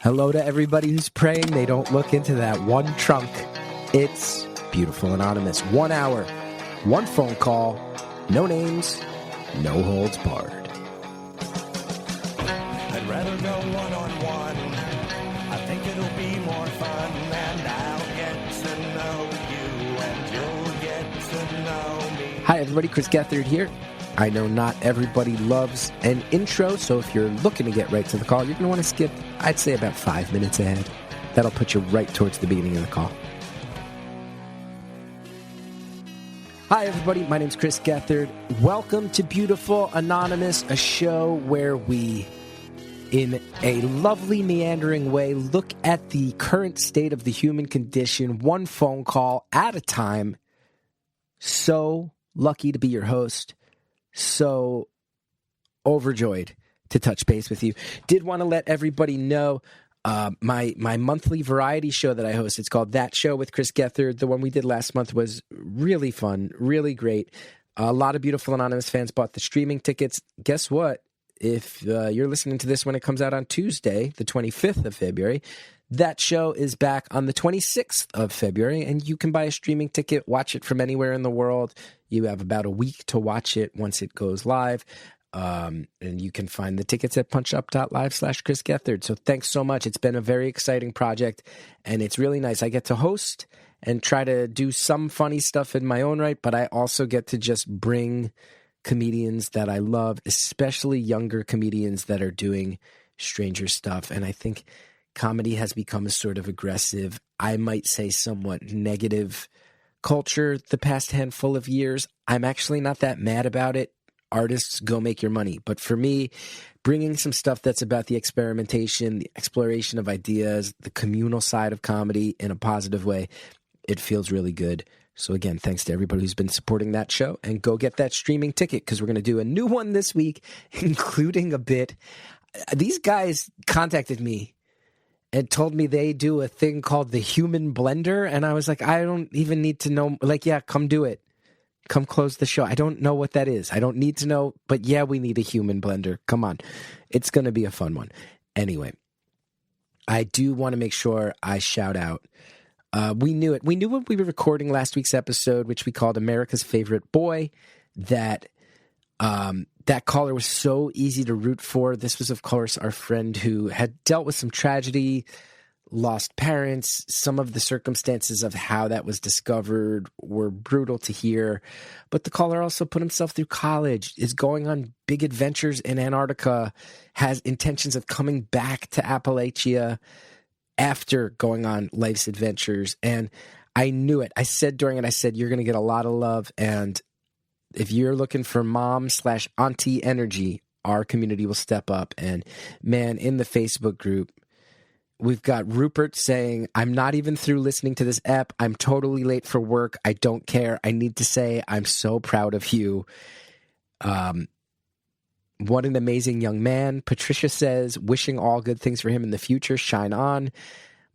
Hello to everybody who's praying they don't look into that one trunk. It's Beautiful Anonymous. 1 hour, one phone call, no names, no holds barred. I'd rather go one-on-one. I think it'll be more fun, and I'll get to know you, and you'll get to know me. Hi everybody, Chris Gethard here. I know not everybody loves an intro, so if you're looking to get right to the call, you're going to want to skip, I'd say, about 5 minutes ahead. That'll put you right towards the beginning of the call. Hi everybody, my name's Chris Gethard. Welcome to Beautiful Anonymous, a show where we, in a lovely meandering way, look at the current state of the human condition, one phone call at a time. So lucky to be your host. So overjoyed to touch base with you. Did want to let everybody know my monthly variety show that I host. It's called That Show with Chris Gethard. The one we did last month was really fun, really great. A lot of Beautiful Anonymous fans bought the streaming tickets. Guess what? If you're listening to this when it comes out on Tuesday, the 25th of February, that show is back on the 26th of February, and you can buy a streaming ticket, watch it from anywhere in the world. You have about a week to watch it once it goes live, and you can find the tickets at punchup.live/Chris Gethard. So thanks so much. It's been a very exciting project, and it's really nice. I get to host and try to do some funny stuff in my own right, but I also get to just bring comedians that I love, especially younger comedians that are doing stranger stuff. And I think comedy has become a sort of aggressive, I might say somewhat negative culture the past handful of years. I'm actually not that mad about it. Artists, go make your money. But for me, bringing some stuff that's about the experimentation, the exploration of ideas, the communal side of comedy in a positive way, it feels really good. So again, thanks to everybody who's been supporting that show, and go get that streaming ticket because we're going to do a new one this week, including a bit. These guys contacted me and told me they do a thing called the Human Blender, and I was like, I don't even need to know. Like, yeah, come do it. Come close the show. I don't know what that is. I don't need to know, but yeah, we need a human blender. Come on. It's going to be a fun one. Anyway, I do want to make sure I shout out. We knew it. We knew when we were recording last week's episode, which we called America's Favorite Boy, that that caller was so easy to root for. This was, of course, our friend who had dealt with some tragedy, lost parents. Some of the circumstances of how that was discovered were brutal to hear. But the caller also put himself through college, is going on big adventures in Antarctica, has intentions of coming back to Appalachia after going on life's adventures. And I knew it. I said during it, you're going to get a lot of love. And if you're looking for mom/auntie energy, our community will step up. And man, in the Facebook group, we've got Rupert saying, I'm not even through listening to this ep. I'm totally late for work. I don't care. I need to say I'm so proud of you. What an amazing young man. Patricia says, wishing all good things for him in the future. Shine on.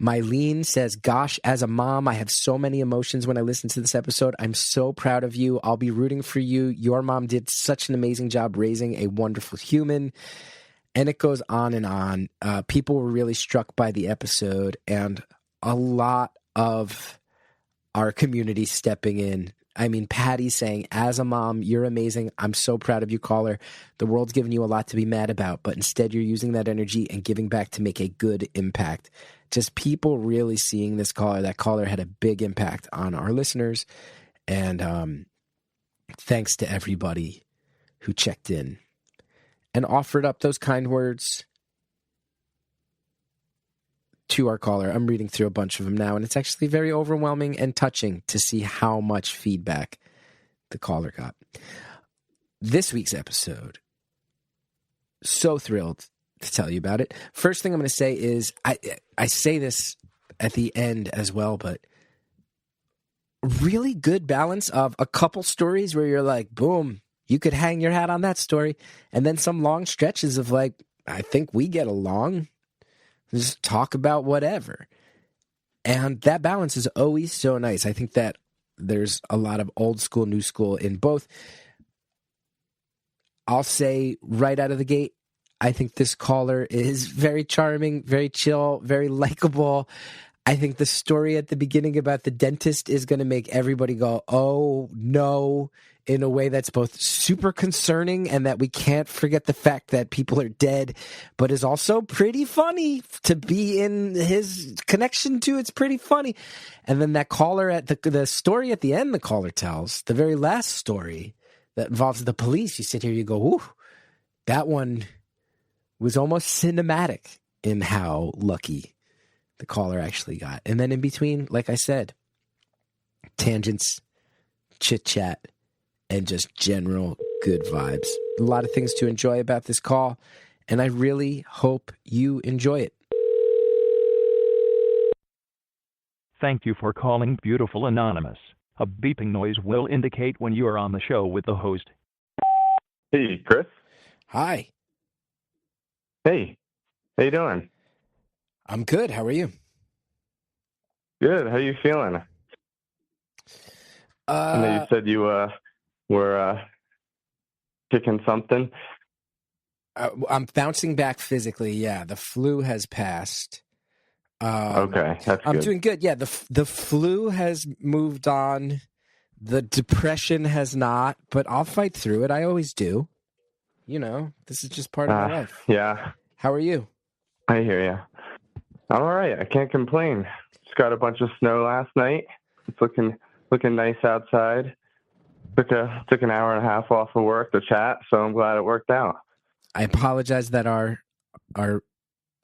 Mylene says, gosh, as a mom, I have so many emotions when I listen to this episode. I'm so proud of you. I'll be rooting for you. Your mom did such an amazing job raising a wonderful human. And it goes on and on. People were really struck by the episode, and a lot of our community stepping in. I mean, Patty saying, as a mom, you're amazing. I'm so proud of you, caller. The world's given you a lot to be mad about, but instead you're using that energy and giving back to make a good impact. Just people really seeing this caller. That caller had a big impact on our listeners. And thanks to everybody who checked in and offered up those kind words to our caller. I'm reading through a bunch of them now, and it's actually very overwhelming and touching to see how much feedback the caller got. This week's episode, so thrilled to tell you about it. First thing I'm going to say is, I say this at the end as well, but really good balance of a couple stories where you're like, boom, you could hang your hat on that story, and then some long stretches of like, I think we get along. Just talk about whatever. And that balance is always so nice. I think that there's a lot of old school, new school in both. I'll say right out of the gate, I think this caller is very charming, very chill, very likable. I think the story at the beginning about the dentist is going to make everybody go, oh, no, in a way that's both super concerning and that we can't forget the fact that people are dead, but is also pretty funny to be in his connection to. It's pretty funny. And then that caller at the story at the end, the caller tells, the very last story that involves the police, you sit here, you go, ooh, that one was almost cinematic in how lucky the caller actually got. And then in between, like I said, tangents, chit-chat, and just general good vibes. A lot of things to enjoy about this call, and I really hope you enjoy it. Thank you for calling Beautiful Anonymous. A beeping noise will indicate when you are on the show with the host. Hey, Chris. Hi. Hey. How you doing? I'm good. How are you? Good. How you feeling? I know you said you were kicking something. I'm bouncing back physically. Yeah, the flu has passed. Okay, that's I'm good. doing good. Yeah, the flu has moved on. The depression has not, but I'll fight through it. I always do. You know, this is just part of my life. Yeah. How are you? I hear you. I'm all right. I can't complain. Just got a bunch of snow last night. It's looking nice outside. Took an hour and a half off of work to chat, so I'm glad it worked out. I apologize that our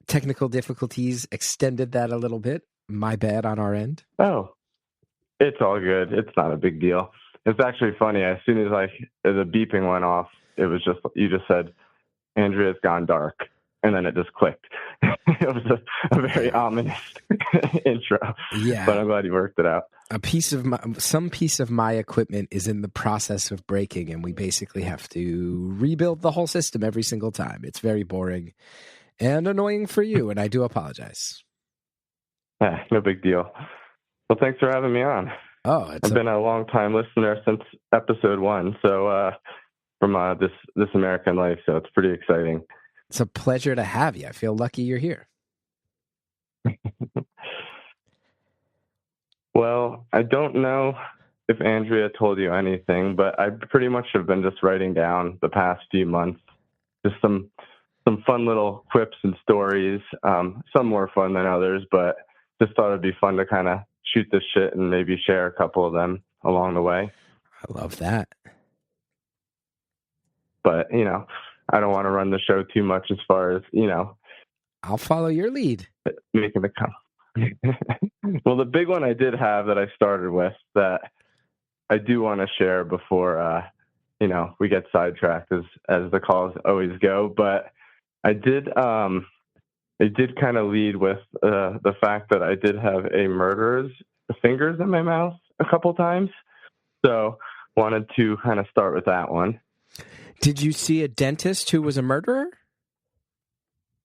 technical difficulties extended that a little bit. My bad on our end. Oh, it's all good. It's not a big deal. It's actually funny. As soon as the beeping went off, it was just, you just said, Andrea's gone dark. And then it just clicked. It was a very ominous intro. Yeah. But I'm glad you worked it out. Some piece of my equipment is in the process of breaking, and we basically have to rebuild the whole system every single time. It's very boring and annoying for you, and I do apologize. No big deal. Well, thanks for having me on. Oh, I've been a long-time listener since episode 1, so from this American Life, so it's pretty exciting. It's a pleasure to have you. I feel lucky you're here. Well, I don't know if Andrea told you anything, but I pretty much have been just writing down the past few months, just some fun little quips and stories, some more fun than others, but just thought it'd be fun to kind of shoot this shit and maybe share a couple of them along the way. I love that. But, I don't want to run the show too much as far as, I'll follow your lead. Making the comment. Well, the big one I did have that I started with that I do want to share before, we get sidetracked as the calls always go. But I did kind of lead with the fact that I did have a murderer's fingers in my mouth a couple times. So wanted to kind of start with that one. Did you see a dentist who was a murderer?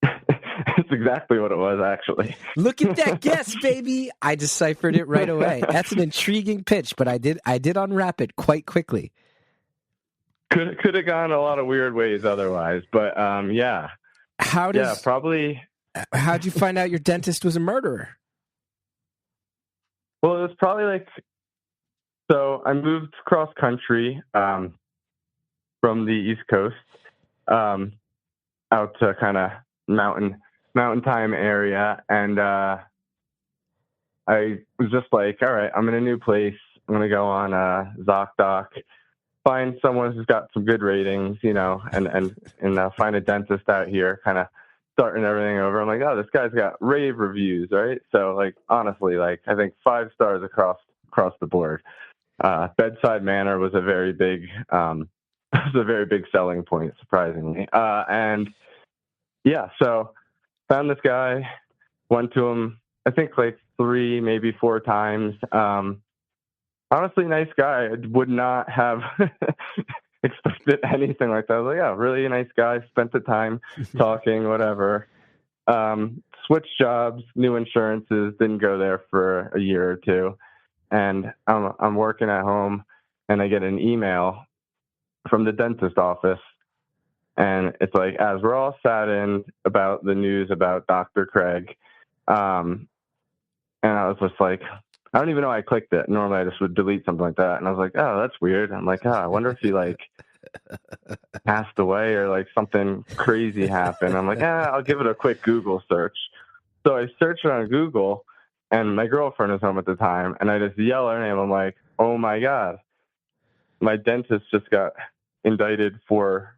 That's exactly what it was, actually. Look at that guess, baby! I deciphered it right away. That's an intriguing pitch, but I did unwrap it quite quickly. Could have gone a lot of weird ways otherwise, but yeah. Probably. How'd you find out your dentist was a murderer? Well, it was probably so I moved cross country from the East Coast out to kind of mountain time area, and I was just like, all right, I'm in a new place. I'm gonna go on ZocDoc, find someone who's got some good ratings, and find a dentist out here, kind of starting everything over. I'm like, oh, this guy's got rave reviews, right? So honestly, I think 5 stars across the board. Bedside manner was a very big selling point, surprisingly. And yeah, so found this guy, went to him, I think 3, maybe 4 times. Honestly, nice guy. I would not have expected anything like that. I was like, yeah, really nice guy. Spent the time talking, whatever. Switched jobs, new insurances, didn't go there for a year or 2. And I'm working at home, and I get an email from the dentist office And it's like, as we're all saddened about the news about Dr. Craig, and I was just like, I don't even know I clicked it. Normally I just would delete something like that. And I was like, oh, that's weird. I'm like, oh, I wonder if he like passed away or like something crazy happened. I'm like, I'll give it a quick Google search. So I searched it on Google, and my girlfriend was home at the time, and I just yell her name. I'm like, oh my God, my dentist just got indicted for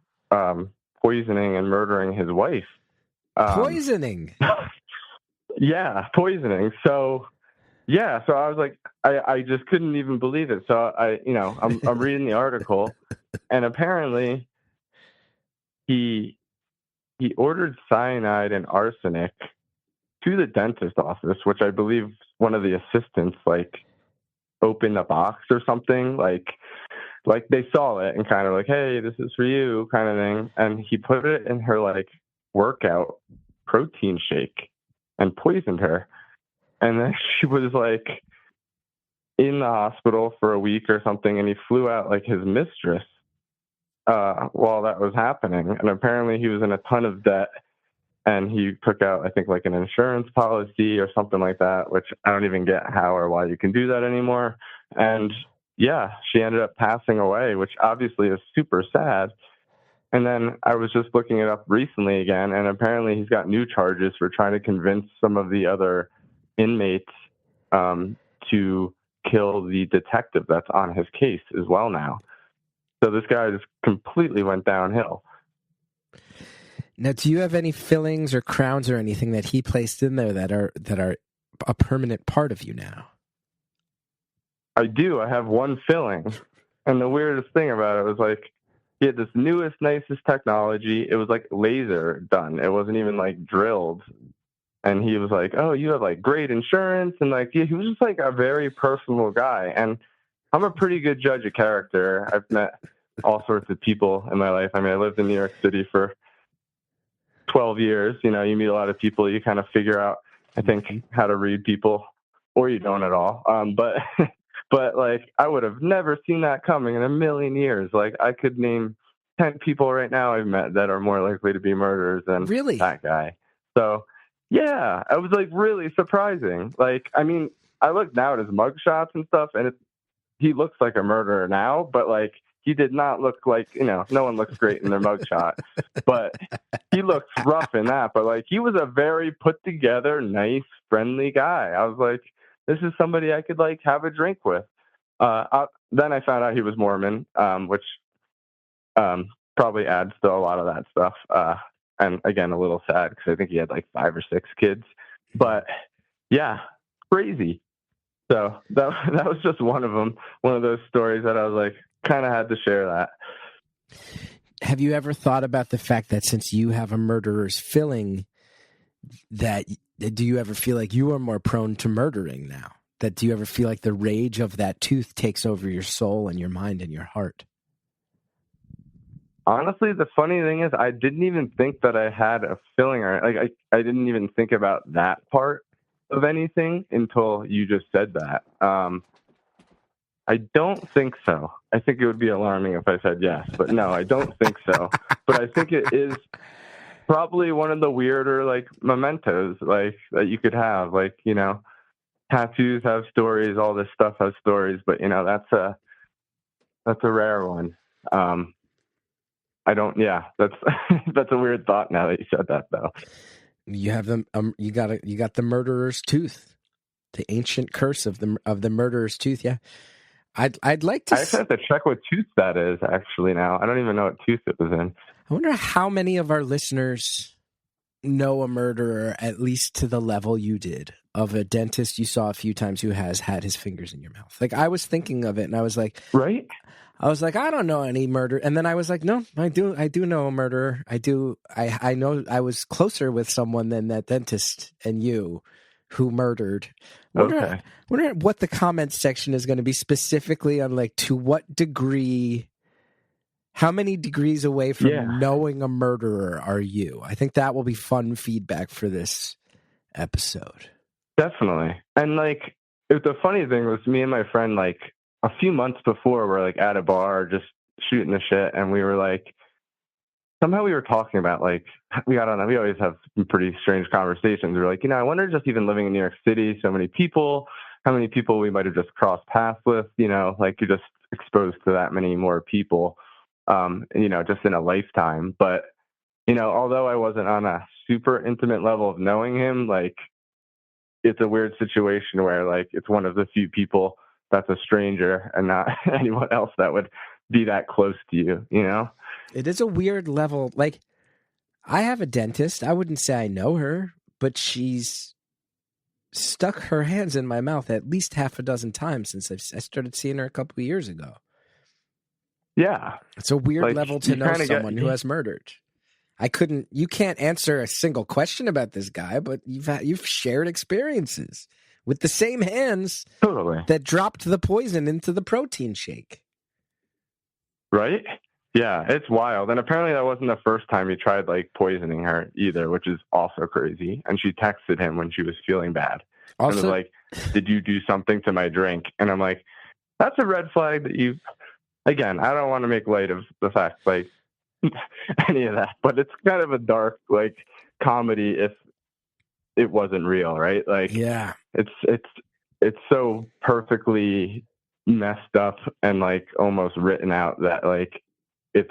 poisoning and murdering his wife. Poisoning? Yeah, poisoning. So I was like, I just couldn't even believe it. So I'm reading the article, and apparently he ordered cyanide and arsenic to the dentist office, which I believe one of the assistants like opened a box or something, like they saw it and kind of like, hey, this is for you kind of thing. And he put it in her like workout protein shake and poisoned her. And then she was like in the hospital for a week or something, and he flew out like his mistress while that was happening. And apparently he was in a ton of debt, and he took out, I think, like an insurance policy or something like that, which I don't even get how or why you can do that anymore. And yeah, she ended up passing away, which obviously is super sad. And then I was just looking it up recently again, and apparently he's got new charges for trying to convince some of the other inmates to kill the detective that's on his case as well now. So this guy just completely went downhill. Now, do you have any fillings or crowns or anything that he placed in there that are a permanent part of you now? I do. I have one filling. And the weirdest thing about it was like, he had this newest, nicest technology. It was like laser done. It wasn't even like drilled. And he was like, oh, you have like great insurance. And like, he was just like a very personal guy. And I'm a pretty good judge of character. I've met all sorts of people in my life. I mean, I lived in New York City for 12 years. You know, you meet a lot of people. You kind of figure out, I think, how to read people, or you don't at all. But like, I would have never seen that coming in a million years. Like, I could name 10 people right now I've met that are more likely to be murderers than that guy. So yeah, it was like really surprising. Like, I mean, I look now at his mugshots and stuff, and he looks like a murderer now, but like, he did not look like, you know, no one looks great in their mugshot, but he looks rough in that. But like, he was a very put together, nice, friendly guy. I was like, this is somebody I could like have a drink with. Then I found out he was Mormon, which probably adds to a lot of that stuff. And again, a little sad because I think he had like 5 or 6 kids. But yeah, crazy. So that was just one of them. One of those stories that I was like, kind of had to share that. Have you ever thought about the fact that since you have a murderer's filling, that do you ever feel like you are more prone to murdering now? That do you ever feel like the rage of that tooth takes over your soul and your mind and your heart? Honestly, the funny thing is I didn't even think that I had a filling, or like I didn't even think about that part of anything until you just said that. I don't think so. I think it would be alarming if I said yes, but no, I don't think so. But I think it is probably one of the weirder like mementos like that you could have. Like, you know, tattoos have stories, all this stuff has stories, but you know, that's a rare one. That's a weird thought now that you said that though. You have them. You got the murderer's tooth, the ancient curse of the murderer's tooth. Yeah, I'd like to. I actually have to check what tooth that is. Actually, now I don't even know what tooth it was in. I wonder how many of our listeners know a murderer, at least to the level you did, of a dentist you saw a few times who has had his fingers in your mouth. Like, I was thinking of it, and I was like, right. I was like, I don't know any murder. And then I was like, no, I do know a murderer. I know I was closer with someone than that dentist and you who murdered. Wonder what the comments section is going to be specifically on, like, to what degree, how many degrees away from knowing a murderer are you? I think that will be fun feedback for this episode. Definitely. And like, the funny thing was, me and my friend, like, a few months before, we're like at a bar just shooting the shit, and we were like, somehow we were talking about, like, we always have pretty strange conversations. We were like, I wonder, just even living in New York City, so many people, how many people we might have just crossed paths with, like you're just exposed to that many more people, just in a lifetime. But, although I wasn't on a super intimate level of knowing him, like, it's a weird situation where, like, it's one of the few people that's a stranger and not anyone else that would be that close to you. It is a weird level. Like, I have a dentist. I wouldn't say I know her, but she's stuck her hands in my mouth at least half a dozen times since I started seeing her a couple of years ago. Yeah. It's a weird Like, level to you know kinda someone who has murdered. You can't answer a single question about this guy, but you've shared experiences with the same hands Totally. that dropped the poison into the protein shake. Right? Yeah, it's wild. And apparently that wasn't the first time he tried, like, poisoning her either, which is also crazy. And she texted him when she was feeling bad. Also, and was like, did you do something to my drink? And I'm like, that's a red flag that you, again, I don't want to make light of the fact, like, any of that, but it's kind of a dark, like, comedy if it wasn't real, right? Like, yeah, it's so perfectly messed up and, like, almost written out that, like, it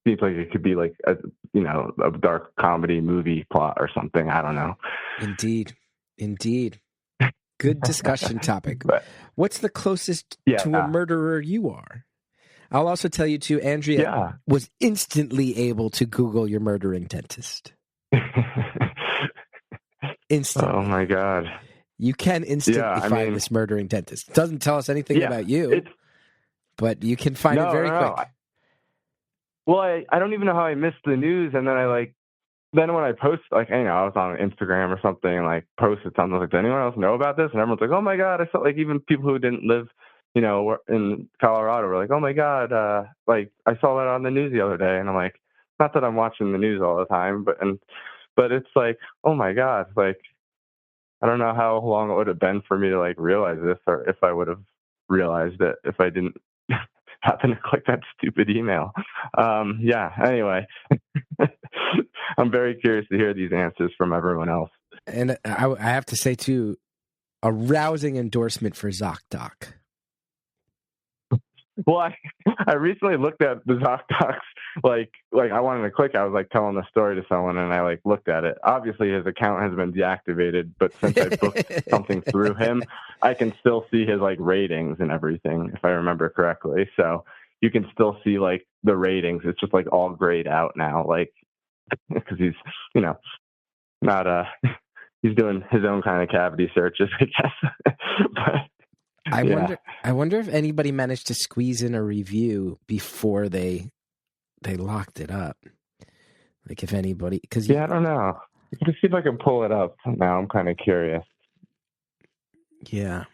seems like it could be like a dark comedy movie plot or something. I don't know. Indeed. Good discussion topic. But, what's the closest to a murderer you are? I'll also tell you too, Andrea was instantly able to Google your murdering dentist. Instantly. Oh my God. You can instantly find this murdering dentist. It doesn't tell us anything about you, but you can find it very quick. Well, I don't even know how I missed the news. And then then when I post, like, I was on Instagram or something and, like, posted something, like, does anyone else know about this? And everyone's like, oh my God. I felt like even people who didn't live, in Colorado were like, oh my God. Like, I saw that on the news the other day. And I'm like, not that I'm watching the news all the time, but it's like, oh my God. Like, I don't know how long it would have been for me to, like, realize this, or if I would have realized it if I didn't happen to click that stupid email. Anyway, I'm very curious to hear these answers from everyone else. And I have to say, too, a rousing endorsement for ZocDoc. Well, I recently looked at the ZocDocs, like I wanted to click. I was, like, telling the story to someone, and I, like, looked at it. Obviously, his account has been deactivated, but since I booked something through him, I can still see his, like, ratings and everything, if I remember correctly. So you can still see, like, the ratings. It's just, like, all grayed out now, like, because he's, not he's doing his own kind of cavity searches, I guess. But, I wonder if anybody managed to squeeze in a review before they locked it up. Like, if anybody, because I don't know. Let's see if I can pull it up. Now I'm kind of curious. Yeah,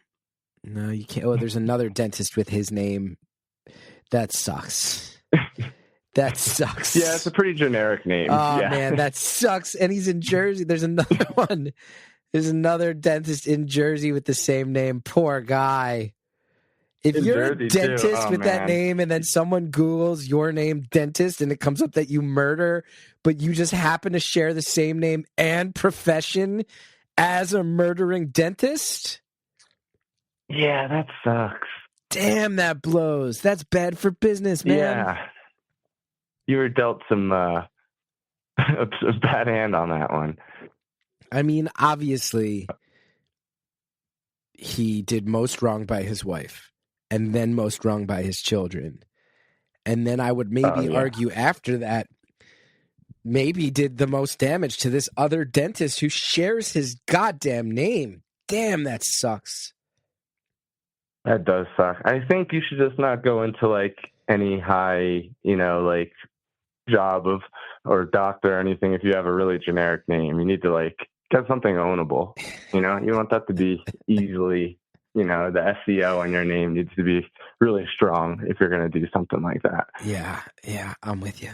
no, you can't. Oh, there's another dentist with his name. That sucks. That sucks. Yeah, it's a pretty generic name. Oh man, that sucks. And he's in Jersey. There's another one. There's another dentist in Jersey with the same name. Poor guy. If you're a dentist with that name and then someone Googles your name, dentist, and it comes up that you murder, but you just happen to share the same name and profession as a murdering dentist? Yeah, that sucks. Damn, that blows. That's bad for business, man. Yeah. You were dealt some a bad hand on that one. I mean, obviously, he did most wrong by his wife, and then most wrong by his children. And then I would maybe argue after that, maybe did the most damage to this other dentist who shares his goddamn name. Damn, that sucks. That does suck. I think you should just not go into, like, any high, like, job or doctor or anything if you have a really generic name. You need to, like, get something ownable. You want that to be easily, the SEO on your name needs to be really strong if you're going to do something like that. Yeah, I'm with you.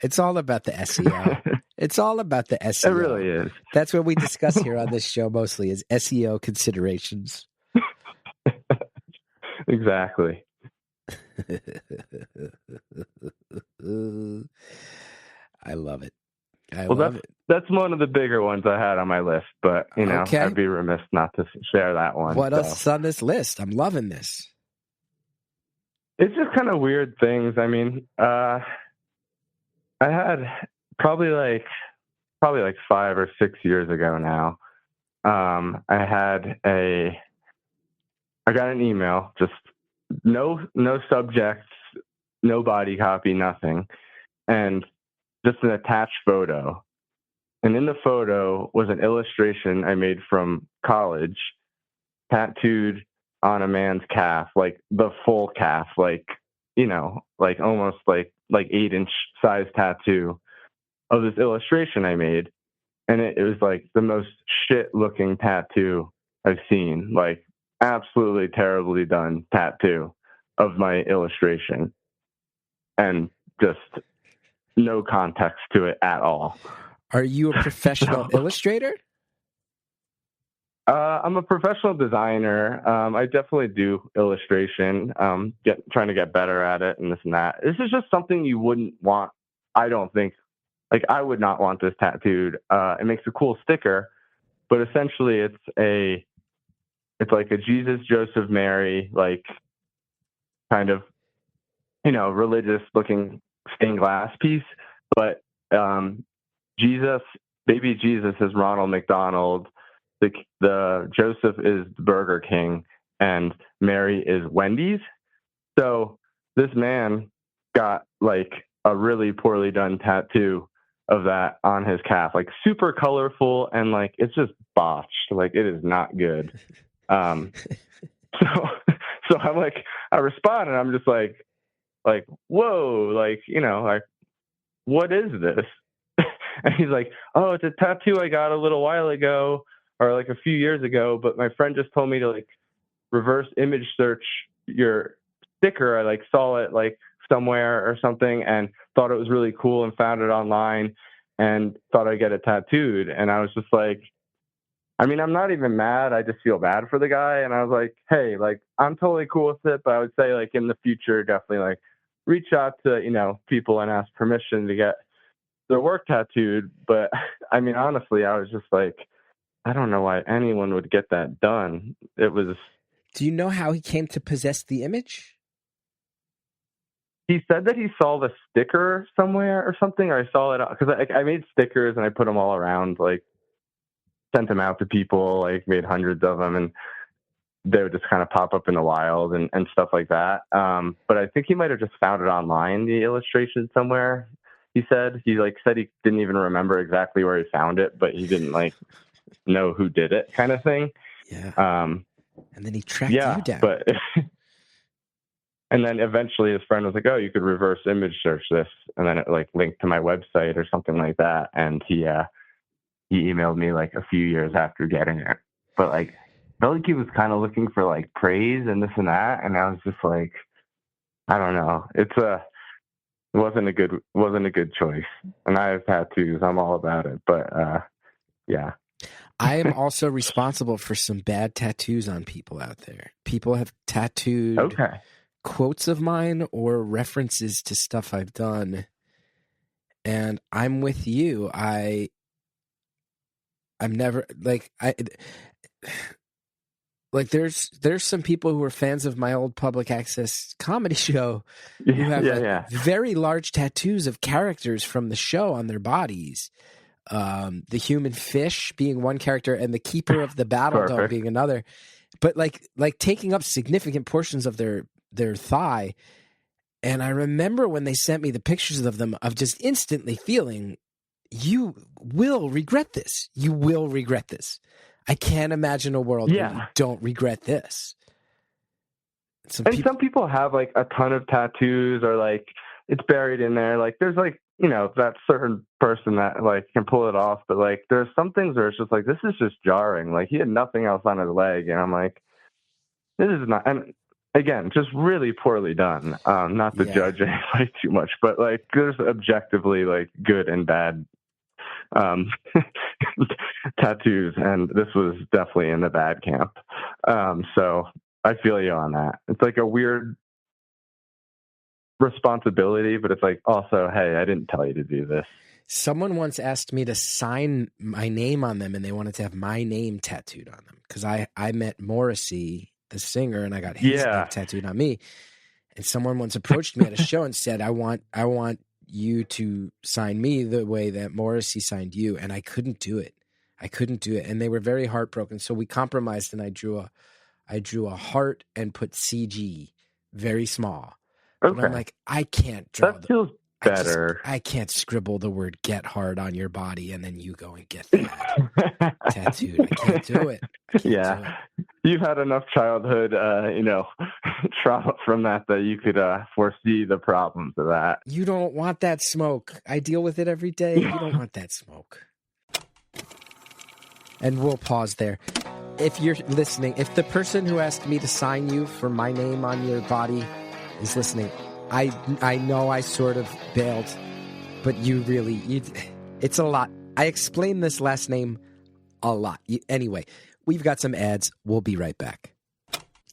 It's all about the SEO. It's all about the SEO. It really is. That's what we discuss here on this show mostly, is SEO considerations. Exactly. I love it. I Well, love it. that's one of the bigger ones I had on my list, but Okay. I'd be remiss not to share that one. What else is on this list? I'm loving this. It's just kind of weird things. I mean, I had probably like 5 or 6 years ago now. I got an email, just no subjects, no body copy, nothing, and just an attached photo. And in the photo was an illustration I made from college, tattooed on a man's calf, like the full calf, like almost like 8-inch size tattoo of this illustration I made. And it was like the most shit looking tattoo I've seen, like absolutely terribly done tattoo of my illustration, and just no context to it at all. Are you a professional illustrator? I'm a professional designer. I definitely do illustration, trying to get better at it and this and that. This is just something you wouldn't want, I don't think. Like, I would not want this tattooed. It makes a cool sticker, but essentially it's like a Jesus, Joseph, Mary, like kind of, religious looking stained glass piece. But Jesus, baby Jesus is Ronald McDonald. The Joseph is Burger King, and Mary is Wendy's. So this man got like a really poorly done tattoo of that on his calf, like super colorful, and like it's just botched. Like, it is not good. So I'm like, I respond and I'm just like, whoa, like, like, what is this? And he's like, oh, it's a tattoo I got a little while ago, or like a few years ago, but my friend just told me to like reverse image search your sticker. I like saw it like somewhere or something and thought it was really cool and found it online and thought I'd get it tattooed. And I was just like, I mean, I'm not even mad. I just feel bad for the guy. And I was like, hey, like, I'm totally cool with it, but I would say like in the future, definitely like reach out to, people and ask permission to get their work tattooed. But I mean, honestly, I was just like, I don't know why anyone would get that done. It was. Do you know how he came to possess the image? He said that he saw the sticker somewhere or something, or I saw it because I made stickers and I put them all around, like sent them out to people, like made hundreds of them, and they would just kind of pop up in the wild and stuff like that. But I think he might have just found it online, the illustration somewhere. He said he didn't even remember exactly where he found it, but he didn't like know who did it, kind of thing. Yeah. And then he tracked you down. But and then eventually his friend was like, oh, you could reverse image search this. And then it like linked to my website or something like that. And he emailed me like a few years after getting it. But like, I felt like he was kind of looking for like praise and this and that. And I was just like, I don't know. It wasn't a good choice. And I have tattoos. I'm all about it. But yeah. I am also responsible for some bad tattoos on people out there. People have tattooed quotes of mine or references to stuff I've done. And I'm with you. I'm never there's some people who are fans of my old public access comedy show who have very large tattoos of characters from the show on their bodies. The human fish being one character and the keeper of the battle dog being another, but like taking up significant portions of their thigh. And I remember when they sent me the pictures of them, of just instantly feeling, you will regret this. You will regret this. I can't imagine a world where you don't regret this. Some people have like a ton of tattoos, or like it's buried in there. Like there's like, that certain person that like can pull it off, but like there's some things where it's just like, this is just jarring. Like he had nothing else on his leg, and I'm like, this is not. And again, just really poorly done. Not to judge anybody too much, but like there's objectively like good and bad tattoos, and this was definitely in the bad camp. So I feel you on that. It's like a weird responsibility, but it's like also, hey, I didn't tell you to do this. Someone once asked me to sign my name on them, and they wanted to have my name tattooed on them because I met Morrissey, the singer, and I got his name tattooed on me. And someone once approached me at a show and said, I want you to sign me the way that Morrissey signed you. And I couldn't do it. And they were very heartbroken. So we compromised, and I drew a heart and put CG very small. Okay. And I'm like, I can't draw that feels better. I can't scribble the word "get hard" on your body and then you go and get that tattooed. I can't do it. Yeah. You've had enough childhood, trauma from that you could foresee the problems of that. You don't want that smoke. I deal with it every day. You don't want that smoke. And we'll pause there. If you're listening, if the person who asked me to sign you for my name on your body is listening, I know I sort of bailed, but it's a lot. I explained this last name a lot. Anyway, we've got some ads. We'll be right back.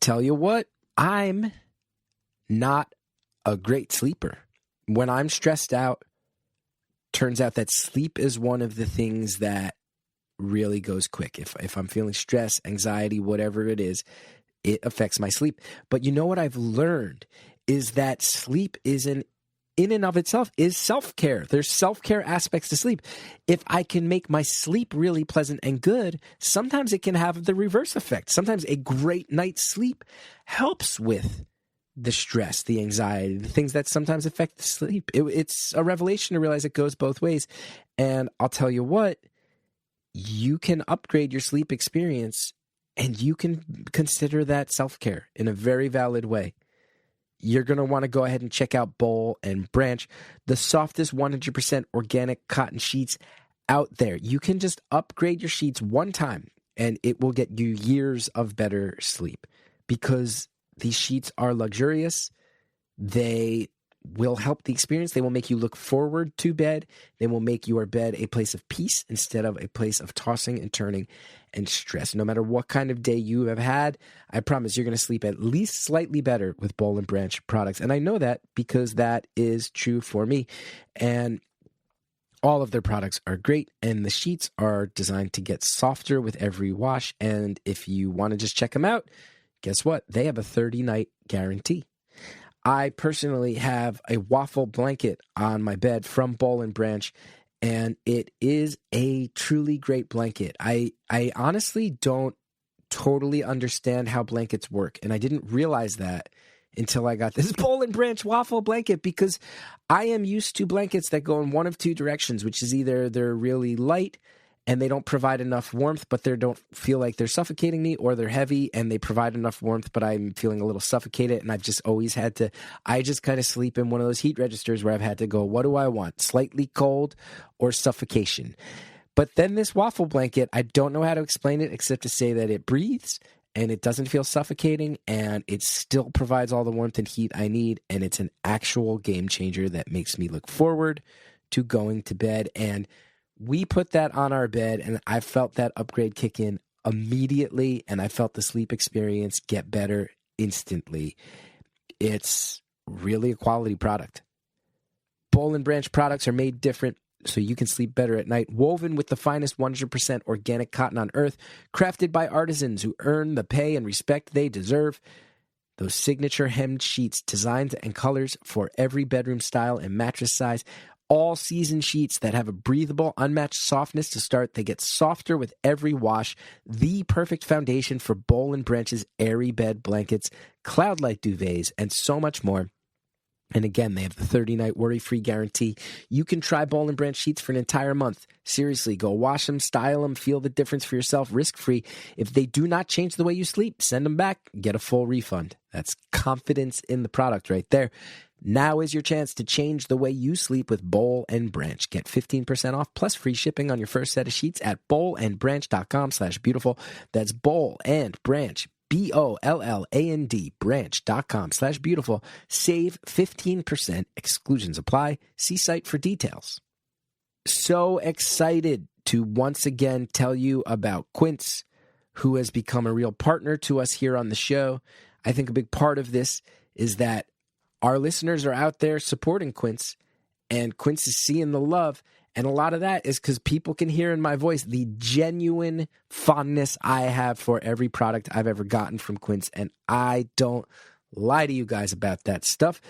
Tell you what, I'm not a great sleeper. When I'm stressed out, turns out that sleep is one of the things that really goes quick. If I'm feeling stress, anxiety, whatever it is, it affects my sleep. But you know what I've learned is that sleep is in and of itself is self-care. There's self-care aspects to sleep. If I can make my sleep really pleasant and good, sometimes it can have the reverse effect. Sometimes a great night's sleep helps with the stress, the anxiety, the things that sometimes affect the sleep. It's a revelation to realize it goes both ways. And I'll tell you what, you can upgrade your sleep experience, and you can consider that self-care in a very valid way. You're going to want to go ahead and check out Boll and Branch, the softest 100% organic cotton sheets out there. You can just upgrade your sheets one time, and it will get you years of better sleep because these sheets are luxurious. They will help the experience. They will make you look forward to bed. They will make your bed a place of peace instead of a place of tossing and turning and stress. No matter what kind of day you have had, I promise you're going to sleep at least slightly better with Boll and Branch products. And I know that because that is true for me. And all of their products are great, and the sheets are designed to get softer with every wash. And if you want to just check them out, guess what? They have a 30-night guarantee. I personally have a waffle blanket on my bed from Boll and Branch, and it is a truly great blanket. I honestly don't totally understand how blankets work, and I didn't realize that until I got this Boll and Branch waffle blanket, because I am used to blankets that go in one of two directions, which is either they're really light and they don't provide enough warmth, but they don't feel like they're suffocating me, or they're heavy and they provide enough warmth, but I'm feeling a little suffocated. And I've just always I just kind of sleep in one of those heat registers where I've had to go, what do I want? Slightly cold or suffocation? But then this waffle blanket, I don't know how to explain it except to say that it breathes and it doesn't feel suffocating, and it still provides all the warmth and heat I need. And it's an actual game changer that makes me look forward to going to bed. And we put that on our bed, and I felt that upgrade kick in immediately, and I felt the sleep experience get better instantly. It's really a quality product. Boll and Branch products are made different so you can sleep better at night. Woven with the finest 100% organic cotton on earth, crafted by artisans who earn the pay and respect they deserve. Those signature hemmed sheets, designs and colors for every bedroom style and mattress size. All season sheets that have a breathable, unmatched softness to start. They get softer with every wash. The perfect foundation for Boll and Branch's airy bed blankets, cloud-like duvets, and so much more. And again, they have the 30-night worry-free guarantee. You can try Boll and Branch sheets for an entire month. Seriously, go wash them, style them, feel the difference for yourself, risk-free. If they do not change the way you sleep, send them back, get a full refund. That's confidence in the product right there. Now is your chance to change the way you sleep with Boll and Branch. Get 15% off plus free shipping on your first set of sheets at bollandbranch.com/beautiful. That's Boll and Branch, BOLLAND, branch.com/beautiful. Save 15%. Exclusions apply. See site for details. So excited to once again tell you about Quince, who has become a real partner to us here on the show. I think a big part of this is that our listeners are out there supporting Quince, and Quince is seeing the love, And a lot of that is because people can hear in my voice the genuine fondness I have for every product I've ever gotten from Quince. And I don't lie to you guys about that stuff.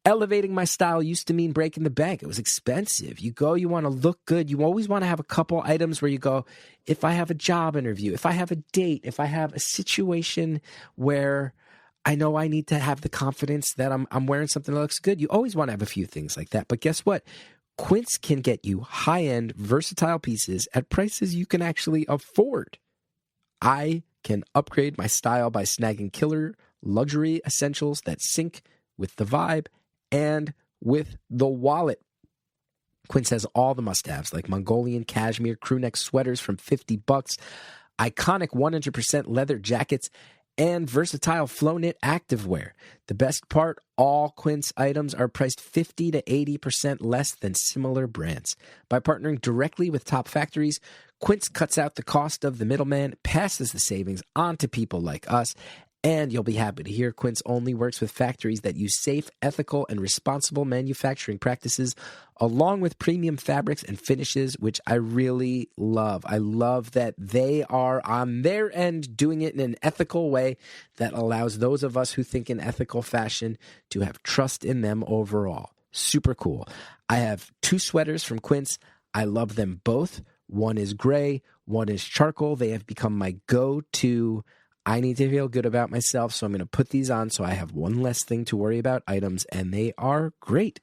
Elevating my style used to mean breaking the bank. It was expensive. You go, you want to look good. You always want to have a couple items where you go, if I have a job interview, if I have a date, if I have a situation where I know I need to have the confidence that I'm wearing something that looks good, you always want to have a few things like that. But guess what? Quince can get you high-end, versatile pieces at prices you can actually afford. I can upgrade my style by snagging killer luxury essentials that sync with the vibe and with the wallet. Quince has all the must-haves like Mongolian cashmere crewneck sweaters from $50, iconic 100% leather jackets, and versatile flow knit activewear. The best part, all Quince items are priced 50 to 80% less than similar brands. By partnering directly with top factories, Quince cuts out the cost of the middleman, passes the savings on to people like us, and you'll be happy to hear Quince only works with factories that use safe, ethical, and responsible manufacturing practices, along with premium fabrics and finishes, which I really love. I love that they are on their end doing it in an ethical way that allows those of us who think in ethical fashion to have trust in them overall. Super cool. I have 2 sweaters from Quince. I love them both. One is gray, one is charcoal. They have become my go-to. I need to feel good about myself, so I'm going to put these on so I have one less thing to worry about items, and they are great.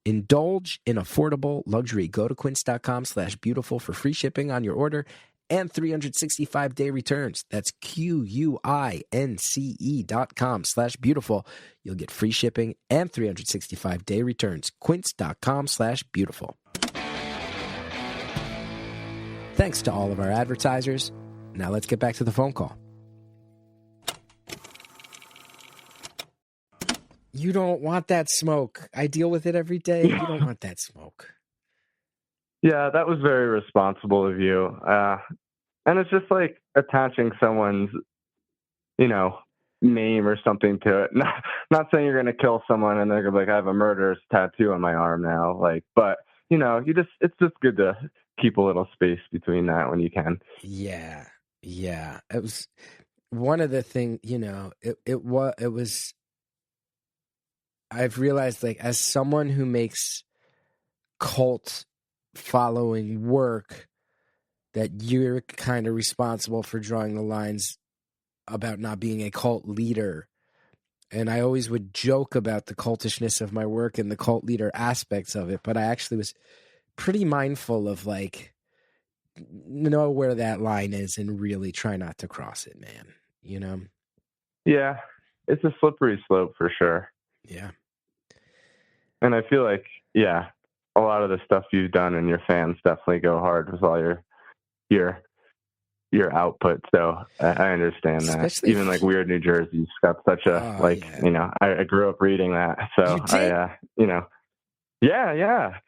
Indulge in affordable luxury. Go to quince.com/beautiful for free shipping on your order and 365-day returns. That's QUINCE.com/beautiful. You'll get free shipping and 365-day returns. Quince.com/beautiful. Thanks to all of our advertisers. Now let's get back to the phone call. You don't want that smoke. I deal with it every day. You don't want that smoke. Yeah, that was very responsible of you. And it's just like attaching someone's, name or something to it. Not saying you're going to kill someone and they're going to be like, I have a murderer's tattoo on my arm now. But it's just good to keep a little space between that when you can. Yeah. It was one of the things, it was, I've realized, as someone who makes cult following work, that you're kind of responsible for drawing the lines about not being a cult leader. And I always would joke about the cultishness of my work and the cult leader aspects of it, but I actually was pretty mindful of know where that line is and really try not to cross it, man. Yeah, it's a slippery slope for sure. Yeah. And I feel like, a lot of the stuff you've done and your fans definitely go hard with all your output. So I understand Especially that. Even Weird New Jersey's got such a, I grew up reading that. So you did? Yeah.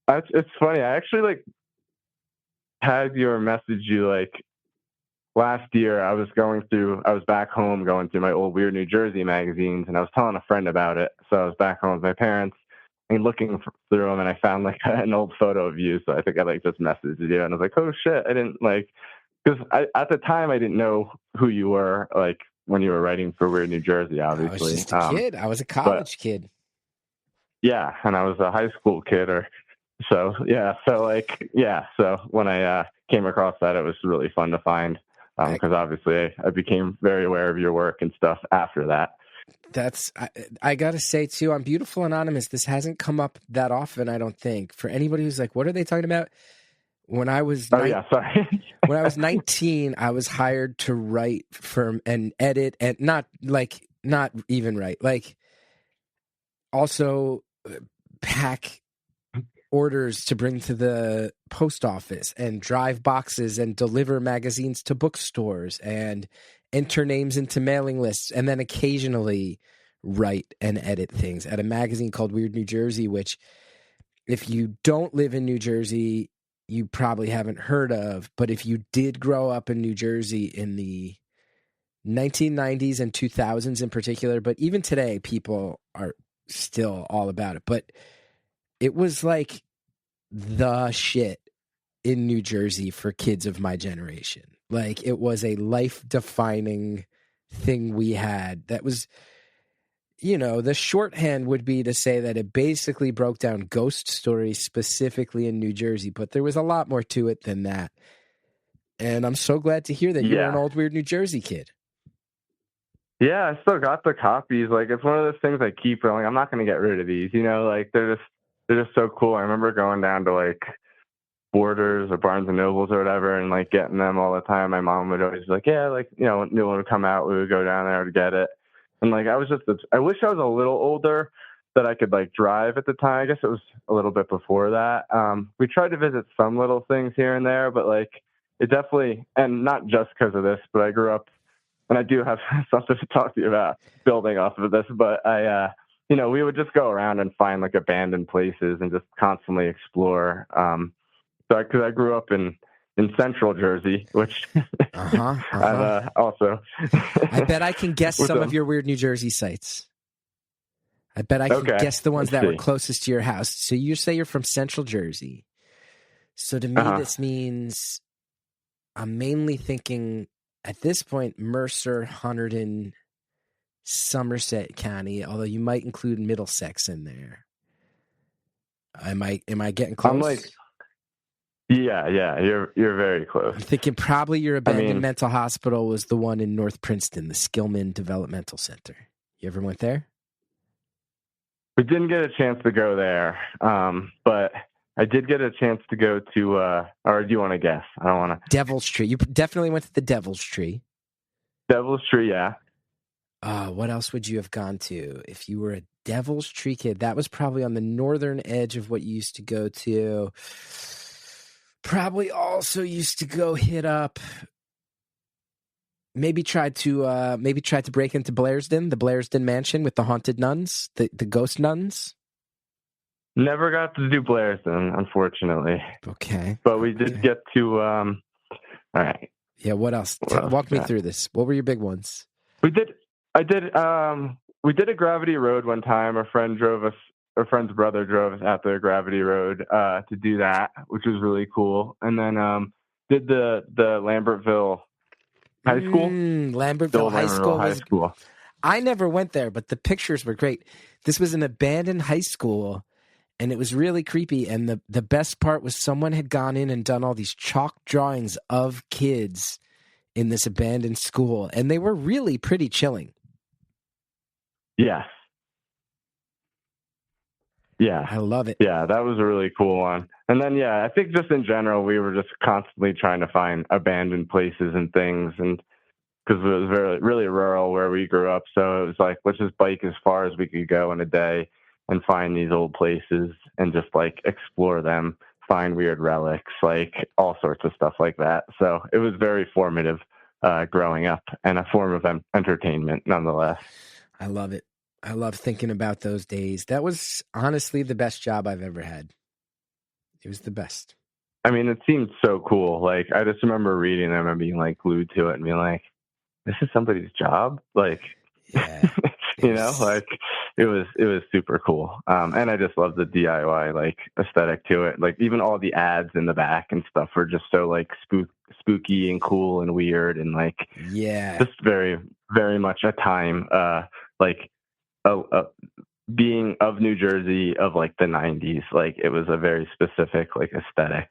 It's funny. I actually tagged you or messaged you last year. I was back home going through my old Weird New Jersey magazines, and I was telling a friend about it. So I was back home with my parents and looking through them, and I found an old photo of you. So I think I just messaged you, and I was like, oh shit, I didn't because at the time I didn't know who you were when you were writing for Weird New Jersey. Obviously, I was just a kid. I was a college kid. Yeah, and I was a high school kid, So when I came across that, it was really fun to find because obviously I became very aware of your work and stuff after that. I got to say too, on Beautiful Anonymous, this hasn't come up that often, I don't think. For anybody who's like, what are they talking about? When I was when I was 19, I was hired to write for and edit and not even write, also pack orders to bring to the post office and drive boxes and deliver magazines to bookstores and enter names into mailing lists, and then occasionally write and edit things at a magazine called Weird New Jersey, which if you don't live in New Jersey, you probably haven't heard of. But if you did grow up in New Jersey in the 1990s and 2000s in particular, but even today, people are still all about it. But it was the shit in New Jersey for kids of my generation. Like, it was a life-defining thing we had that was, the shorthand would be to say that it basically broke down ghost stories specifically in New Jersey, but there was a lot more to it than that. And I'm so glad to hear that you're an old, weird New Jersey kid. Yeah, I still got the copies. Like, it's one of those things I keep. Like, I'm not going to get rid of these. Like they're just so cool. I remember going down to like Borders or Barnes and Nobles or whatever, and like getting them all the time. My mom would always be like, yeah, like new one would come out, we would go down there to get it. And like I wish I was a little older that I could like drive at the time. I guess it was a little bit before that. We tried to visit some little things here and there, but like it definitely, and not just because of this, but I grew up. And I do have something to talk to you about building off of this, but we would just go around and find like abandoned places and just constantly explore. Because I grew up in Central Jersey, which I've also. I bet I can guess some of your weird New Jersey sites. I bet I can guess the ones that were closest to your house. So you say you're from Central Jersey. So to me, this means I'm mainly thinking, at this point, Mercer, Hunterdon, Somerset County, although you might include Middlesex in there. Am I getting close? I'm like, yeah, you're very close. I'm thinking probably your abandoned mental hospital was the one in North Princeton, the Skillman Developmental Center. You ever went there? We didn't get a chance to go there, but I did get a chance to go to, or do you want to guess? I don't want to. Devil's Tree. You definitely went to the Devil's Tree. Devil's Tree, yeah. What else would you have gone to if you were a Devil's Tree kid? That was probably on the northern edge of what you used to go to. Probably also used to go hit up. Maybe tried to break into Blairsden, the Blairsden mansion with the haunted nuns, the ghost nuns. Never got to do Blairsden, unfortunately. Okay. But we did get to, all right. Yeah, what else? Walk me through this. What were your big ones? We did a Gravity Road one time. Our friend's brother drove us out the Gravity Road to do that, which was really cool. And then did the Lambertville High School. Lambertville High School. I never went there, but the pictures were great. This was an abandoned high school. And it was really creepy. And the best part was someone had gone in and done all these chalk drawings of kids in this abandoned school. And they were really pretty chilling. Yeah. Yeah. I love it. Yeah, that was a really cool one. And then, yeah, I think just in general, we were just constantly trying to find abandoned places and things. And because it was really rural where we grew up. So it was like, let's just bike as far as we could go in a day and find these old places and just like explore them, find weird relics, like all sorts of stuff like that. So it was very formative growing up and a form of entertainment nonetheless. I love it. I love thinking about those days. That was honestly the best job I've ever had. It was the best. I mean, it seemed so cool. Like, I just remember reading them and being like glued to it and being like, this is somebody's job? Like, yeah. Like it was super cool. And I just love the DIY like aesthetic to it. Like even all the ads in the back and stuff were just so like spooky and cool and weird and like, just very, very much a time, being of New Jersey of like the 90s. Like it was a very specific like aesthetic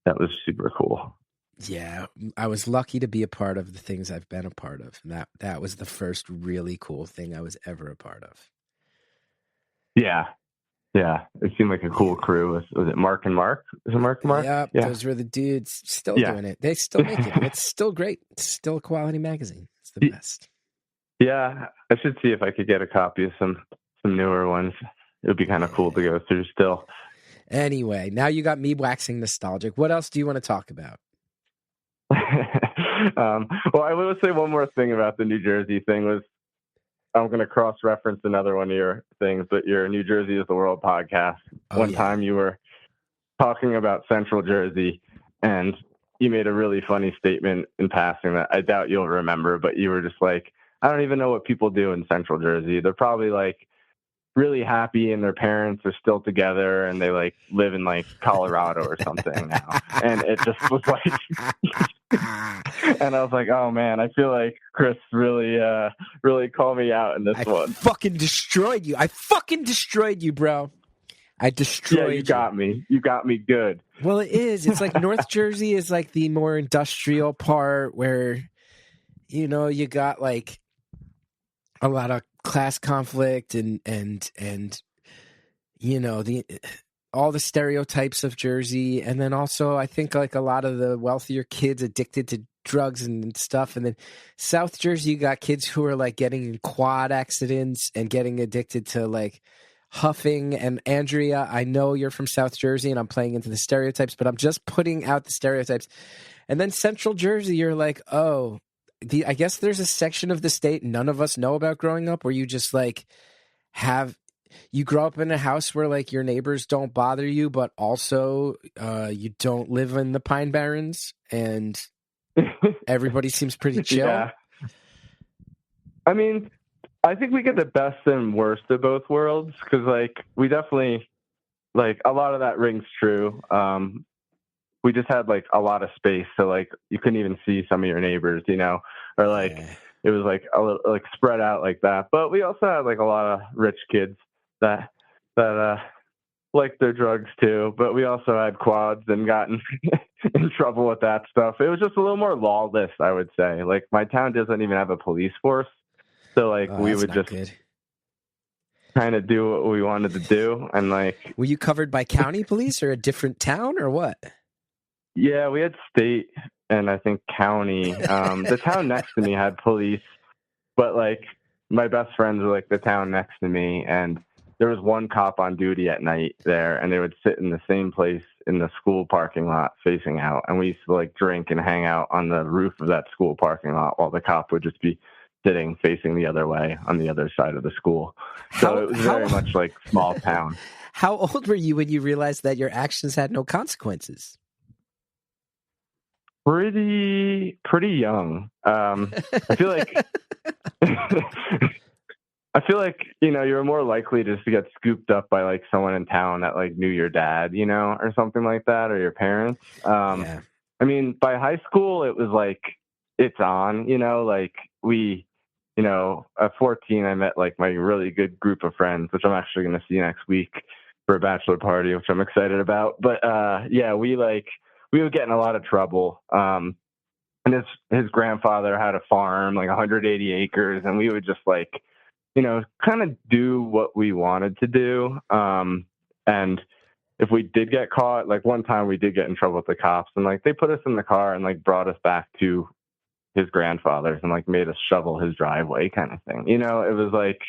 that was super cool. Yeah, I was lucky to be a part of the things I've been a part of. And that was the first really cool thing I was ever a part of. Yeah. Yeah. It seemed like a cool crew. Was it Mark and Mark? Is it Mark and Mark? Yeah. Those were the dudes still doing it. They still make it. It's still great. It's still a quality magazine. It's the best. Yeah. I should see if I could get a copy of some newer ones. It would be kind of cool to go through still. Anyway, now you got me waxing nostalgic. What else do you want to talk about? Well, I will say one more thing about the New Jersey thing was I'm going to cross-reference another one of your things, but your New Jersey is the World podcast. One time you were talking about Central Jersey and you made a really funny statement in passing that I doubt you'll remember, but you were just like, I don't even know what people do in Central Jersey. They're probably like really happy and their parents are still together and they like live in like Colorado or something now. And it just was like, and I was like, oh man, I feel like Chris really called me out in this one. Fucking destroyed you. I fucking destroyed you, bro. I destroyed you. Yeah, you got me. You got me good. Well, it is. It's like North Jersey is like the more industrial part where, you know, you got like a lot of class conflict and you know, all the stereotypes of Jersey. And then also I think like a lot of the wealthier kids addicted to drugs and stuff. And then South Jersey, you got kids who are like getting in quad accidents and getting addicted to like huffing. And Andrea, I know you're from South Jersey and I'm playing into the stereotypes, but I'm just putting out the stereotypes. And then Central Jersey, you're like, oh, I guess there's a section of the state none of us know about growing up where you just like you grow up in a house where like your neighbors don't bother you, but also you don't live in the Pine Barrens and everybody seems pretty chill. Yeah. I mean, I think we get the best and worst of both worlds because like we definitely like a lot of that rings true. We just had like a lot of space, so like you couldn't even see some of your neighbors, you know, or like it was like a little like spread out like that. But we also had like a lot of rich kids that liked their drugs too. But we also had quads and gotten in trouble with that stuff. It was just a little more lawless, I would say. Like my town doesn't even have a police force, so like we would just kind of do what we wanted to do. And like, were you covered by county police or a different town or what? Yeah, we had state and I think county. The town next to me had police, but like my best friends were like the town next to me, and there was one cop on duty at night there, and they would sit in the same place in the school parking lot facing out, and we used to like drink and hang out on the roof of that school parking lot while the cop would just be sitting facing the other way on the other side of the school. So it was very much like small town. How old were you when you realized that your actions had no consequences? Pretty young. I feel like you know, you were more likely just to get scooped up by like someone in town that like knew your dad, you know, or something like that, or your parents. I mean, by high school, it was like it's on, you know, like we, you know, at 14, I met like my really good group of friends, which I'm actually going to see next week for a bachelor party, which I'm excited about. But yeah, we would get in a lot of trouble. And his grandfather had a farm, like 180 acres, and we would just like, you know, kind of do what we wanted to do. And if we did get caught, like one time we did get in trouble with the cops, and like they put us in the car and like brought us back to his grandfather's and like made us shovel his driveway kind of thing. You know, it was like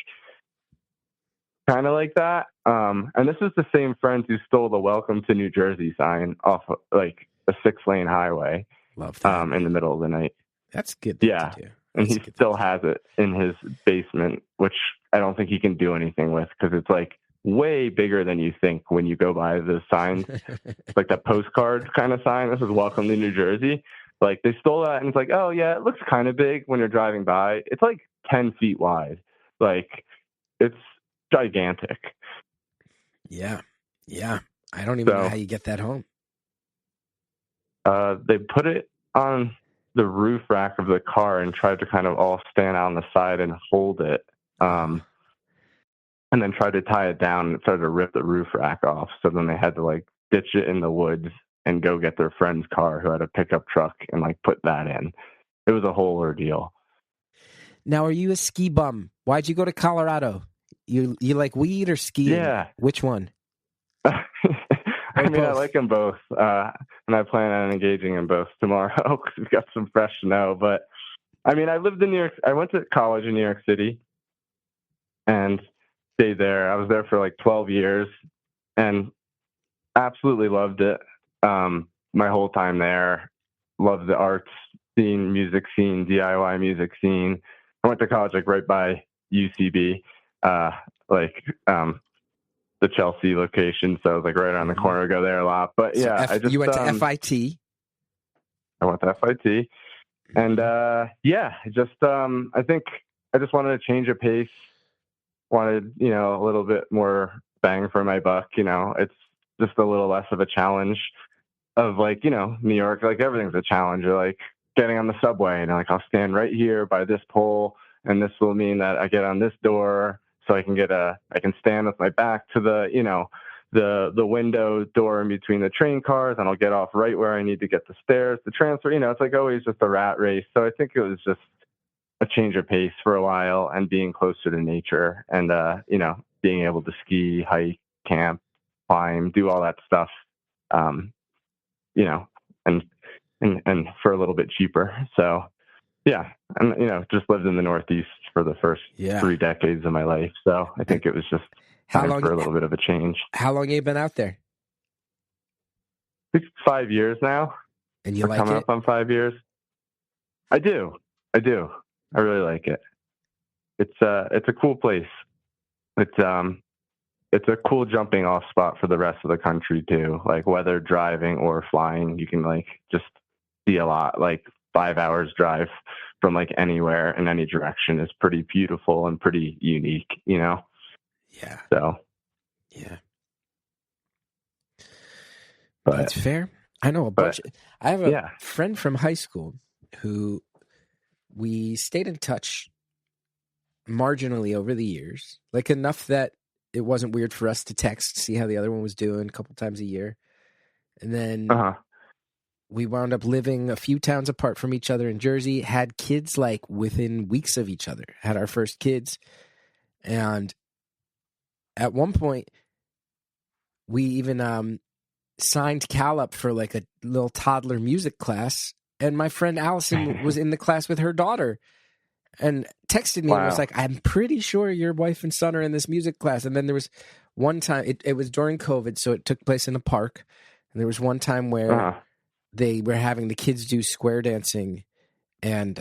kind of like that. And this is the same friends who stole the Welcome to New Jersey sign off like a 6-lane highway. Love that. In the middle of the night. That's good. Yeah. And he still has it in his basement, which I don't think he can do anything with because it's like way bigger than you think when you go by the sign. It's like that postcard kind of sign. This is Welcome to New Jersey. Like they stole that and it's like, oh yeah, it looks kind of big when you're driving by. It's like 10 feet wide. Like it's gigantic. Yeah. Yeah. I don't even know how you get that home. They put it on the roof rack of the car and tried to kind of all stand out on the side and hold it. And then tried to tie it down and started to rip the roof rack off. So then they had to like ditch it in the woods and go get their friend's car who had a pickup truck and like put that in. It was a whole ordeal. Now, are you a ski bum? Why'd you go to Colorado? You like weed or skiing? Yeah. Which one? I mean, I like them both, and I plan on engaging in both tomorrow because we've got some fresh snow. But I mean, I lived in New York. I went to college in New York City and stayed there. I was there for like 12 years and absolutely loved it. My whole time there, loved the arts scene, music scene, DIY music scene. I went to college like right by UCB, the Chelsea location, so I was like right around the corner. Go there a lot, but yeah, you went to FIT. I went to FIT, and I think I just wanted to change a pace wanted, a little bit more bang for my buck. It's just a little less of a challenge of like, New York, like everything's a challenge. Or like getting on the subway and like I'll stand right here by this pole and this will mean that I get on this door so I can stand with my back to the window door in between the train cars and I'll get off right where I need to get the stairs to transfer. It's like always just a rat race. So I think it was just a change of pace for a while and being closer to nature and, being able to ski, hike, camp, climb, do all that stuff, and for a little bit cheaper. So yeah. And, just lived in the Northeast for the first 3 decades of my life. So I think it was just time for a little bit of a change. How long have you been out there? I think 5 years now. And you like it? Coming up on 5 years. I do. I really like it. It's a cool place. It's a cool jumping off spot for the rest of the country too. Like whether driving or flying, you can like just see a lot. Like 5 hours drive from like anywhere in any direction is pretty beautiful and pretty unique, Yeah. So. Yeah. But, that's fair. I know I have a friend from high school who we stayed in touch marginally over the years, like enough that it wasn't weird for us to text, see how the other one was doing a couple times a year. And then we wound up living a few towns apart from each other in Jersey, had kids like within weeks of each other, had our first kids. And at one point, we even signed Cal up for like a little toddler music class. And my friend Allison was in the class with her daughter and texted me and was like, I'm pretty sure your wife and son are in this music class. And then there was one time, it was during COVID, so it took place in a park. And there was one time where they were having the kids do square dancing and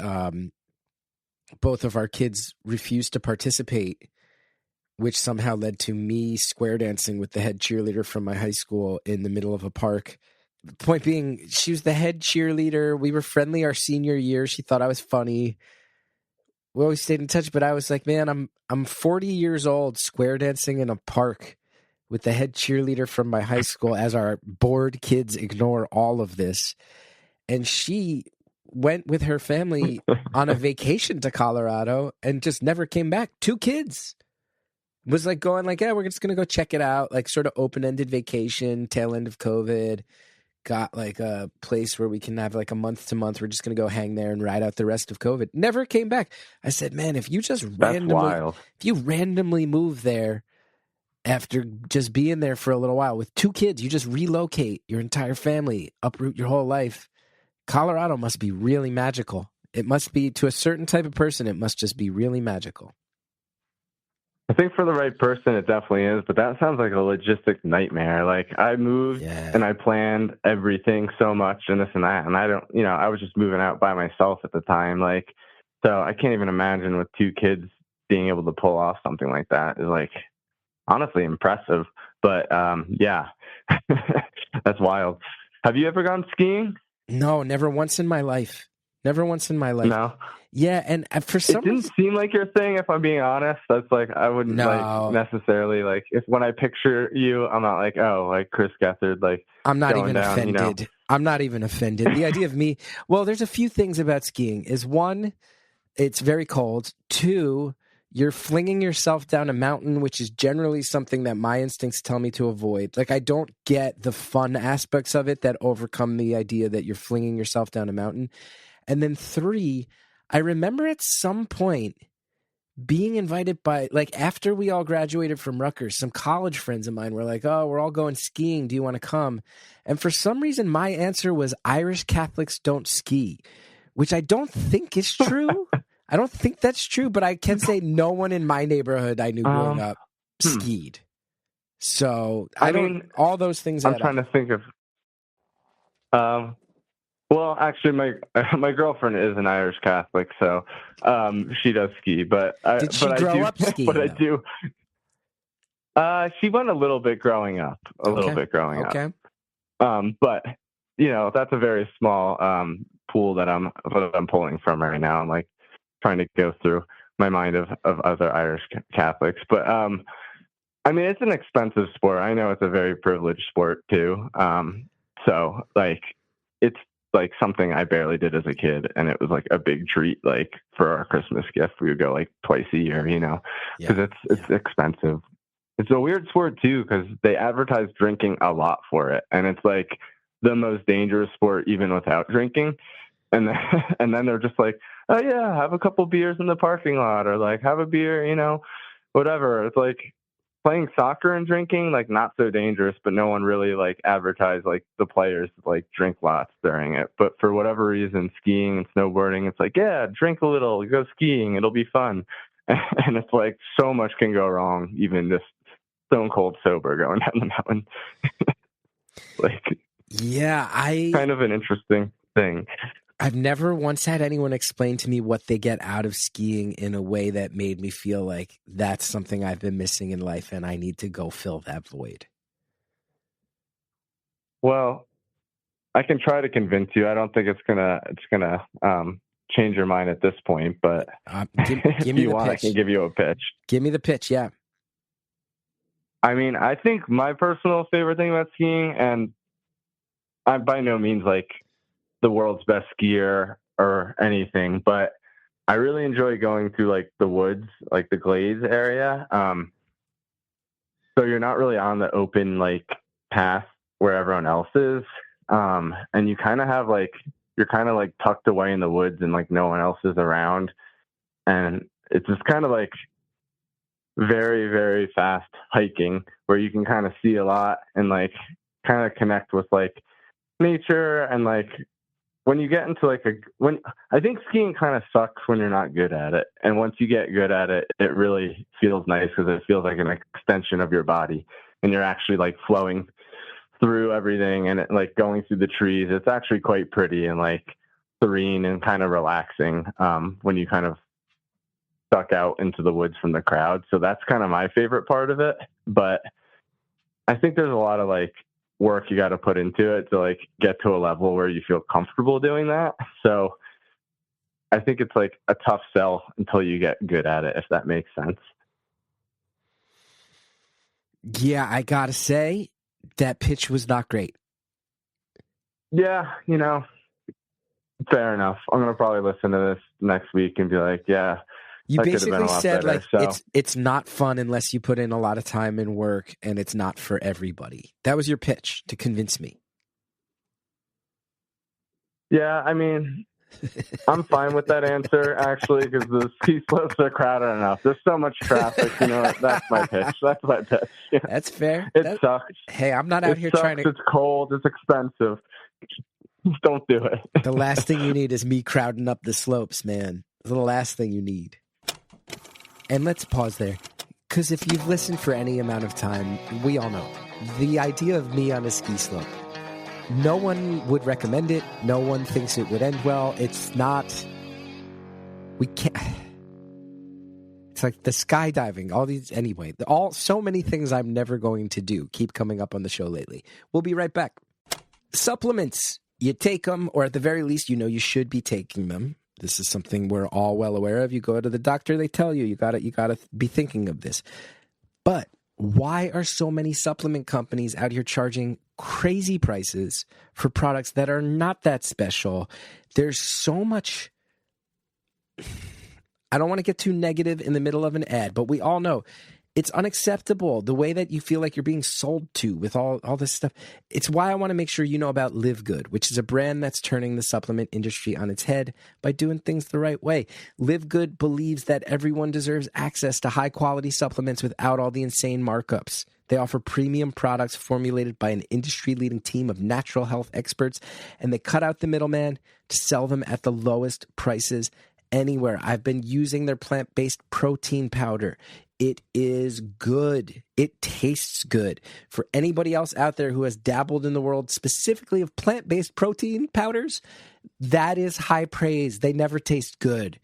both of our kids refused to participate, which somehow led to me square dancing with the head cheerleader from my high school in the middle of a park. The point being, she was the head cheerleader. We were friendly our senior year. She thought I was funny. We always stayed in touch, but I was like, man, I'm 40 years old square dancing in a park with the head cheerleader from my high school as our bored kids ignore all of this. And she went with her family on a vacation to Colorado and just never came back. 2 kids. Was like going like, yeah, we're just going to go check it out. Like sort of open-ended vacation, tail end of COVID. Got like a place where we can have like a month to month. We're just going to go hang there and ride out the rest of COVID. Never came back. I said, man, if you just randomly move there after just being there for a little while with 2 kids, you just relocate your entire family, uproot your whole life. Colorado must be really magical. It must be to a certain type of person. It must just be really magical. I think for the right person, it definitely is, but that sounds like a logistic nightmare. Like I moved and I planned everything so much and this and that. And I don't, I was just moving out by myself at the time. Like, so I can't even imagine with 2 kids being able to pull off something like that is like honestly impressive. But yeah, that's wild. Have you ever gone skiing? No, never once in my life. No. Yeah, and for some reason... It didn't seem like your thing, if I'm being honest. That's like, I wouldn't like necessarily like, if when I picture you, I'm not like, oh, like Chris Gethard, like I'm not even offended. I'm not even offended. The idea of me, well, there's a few things about skiing. Is 1, it's very cold. 2, you're flinging yourself down a mountain, which is generally something that my instincts tell me to avoid. Like, I don't get the fun aspects of it that overcome the idea that you're flinging yourself down a mountain. And then 3, I remember at some point being invited by, like, after we all graduated from Rutgers, some college friends of mine were like, oh, we're all going skiing. Do you want to come? And for some reason, my answer was Irish Catholics don't ski, which I don't think is true. I don't think that's true, but I can say no one in my neighborhood I knew growing up skied. So I mean, all those things. I'm trying to think of. Well, actually, my girlfriend is an Irish Catholic, so she does ski. But did she grow up skiing? But I do. She went a little bit growing up. Okay. But that's a very small pool that I'm pulling from right now. I'm like trying to go through. my mind of other Irish Catholics. But I mean, it's an expensive sport. I know it's a very privileged sport too. So like, it's like something I barely did as a kid, and it was like a big treat. Like for our Christmas gift, we would go like twice a year, you know, because it's expensive. It's a weird sport too, because they advertise drinking a lot for it, and it's like the most dangerous sport even without drinking. And then, and then they're just like, oh yeah, have a couple beers in the parking lot, or like have a beer, you know, whatever. It's like playing soccer and drinking, like not so dangerous, but no one really like advertised like the players like drink lots during it. But for whatever reason, skiing and snowboarding, it's like, yeah, drink a little, go skiing, it'll be fun. And it's like so much can go wrong, even just stone cold sober going down the mountain. Like, yeah, kind of an interesting thing. I've never once had anyone explain to me what they get out of skiing in a way that made me feel like that's something I've been missing in life and I need to go fill that void. Well, I can try to convince you. I don't think it's gonna change your mind at this point, but give if me you the want, pitch. I can give you a pitch. Give me the pitch, yeah. I mean, I think my personal favorite thing about skiing, and I'm by no means like the world's best skier or anything, but I really enjoy going through like the woods, like the glades area. So you're not really on the open like path where everyone else is. And you kind of have like, you're kind of like tucked away in the woods and like no one else is around. And it's just kind of like very, very fast hiking where you can kind of see a lot and like kind of connect with like nature. And like when you get into like I think skiing kind of sucks when you're not good at it. And once you get good at it, it really feels nice because it feels like an extension of your body and you're actually like flowing through everything and it, like going through the trees. It's actually quite pretty and like serene and kind of relaxing when you kind of duck out into the woods from the crowd. So that's kind of my favorite part of it. But I think there's a lot of like work you got to put into it to like get to a level where you feel comfortable doing that. So I think it's like a tough sell until you get good at it, if that makes sense. Yeah, I gotta say that pitch was not great. Yeah, you know, fair enough. I'm gonna probably listen to this next week and be like, yeah, you basically said better, like it's not fun unless you put in a lot of time and work, and it's not for everybody. That was your pitch to convince me. Yeah, I mean, I'm fine with that answer actually because the ski slopes are crowded enough. There's so much traffic. You know, that's my pitch. That's my pitch. Yeah. That's fair. It sucks. Hey, I'm not out here trying to. It's cold. It's expensive. Don't do it. The last thing you need is me crowding up the slopes, man. It's the last thing you need. And let's pause there, because if you've listened for any amount of time, we all know the idea of me on a ski slope. No one would recommend it. No one thinks it would end well. It's not. We can't. It's like the skydiving. All these anyway. So many things I'm never going to do keep coming up on the show lately. We'll be right back. Supplements. You take them, or at the very least, you know you should be taking them. This is something we're all well aware of. You go to the doctor, they tell you gotta be thinking of this. But why are so many supplement companies out here charging crazy prices for products that are not that special? There's so much. I don't want to get too negative in the middle of an ad, but we all know it's unacceptable, the way that you feel like you're being sold to with all this stuff. It's why I want to make sure you know about Live Good, which is a brand that's turning the supplement industry on its head by doing things the right way. Live Good believes that everyone deserves access to high-quality supplements without all the insane markups. They offer premium products formulated by an industry-leading team of natural health experts, and they cut out the middleman to sell them at the lowest prices anywhere. I've been using their plant-based protein powder. It is good. It tastes good. For anybody else out there who has dabbled in the world specifically of plant-based protein powders, that is high praise. They never taste good.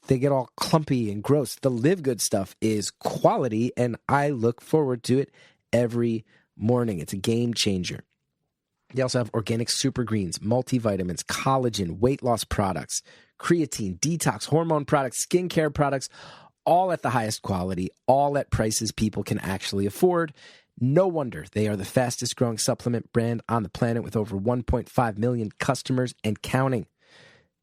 They get all clumpy and gross. The Live Good stuff is quality, and I look forward to it every morning. It's a game changer. They also have organic super greens, multivitamins, collagen, weight loss products, creatine, detox, hormone products, skincare products, all at the highest quality, all at prices people can actually afford. No wonder they are the fastest growing supplement brand on the planet with over 1.5 million customers and counting.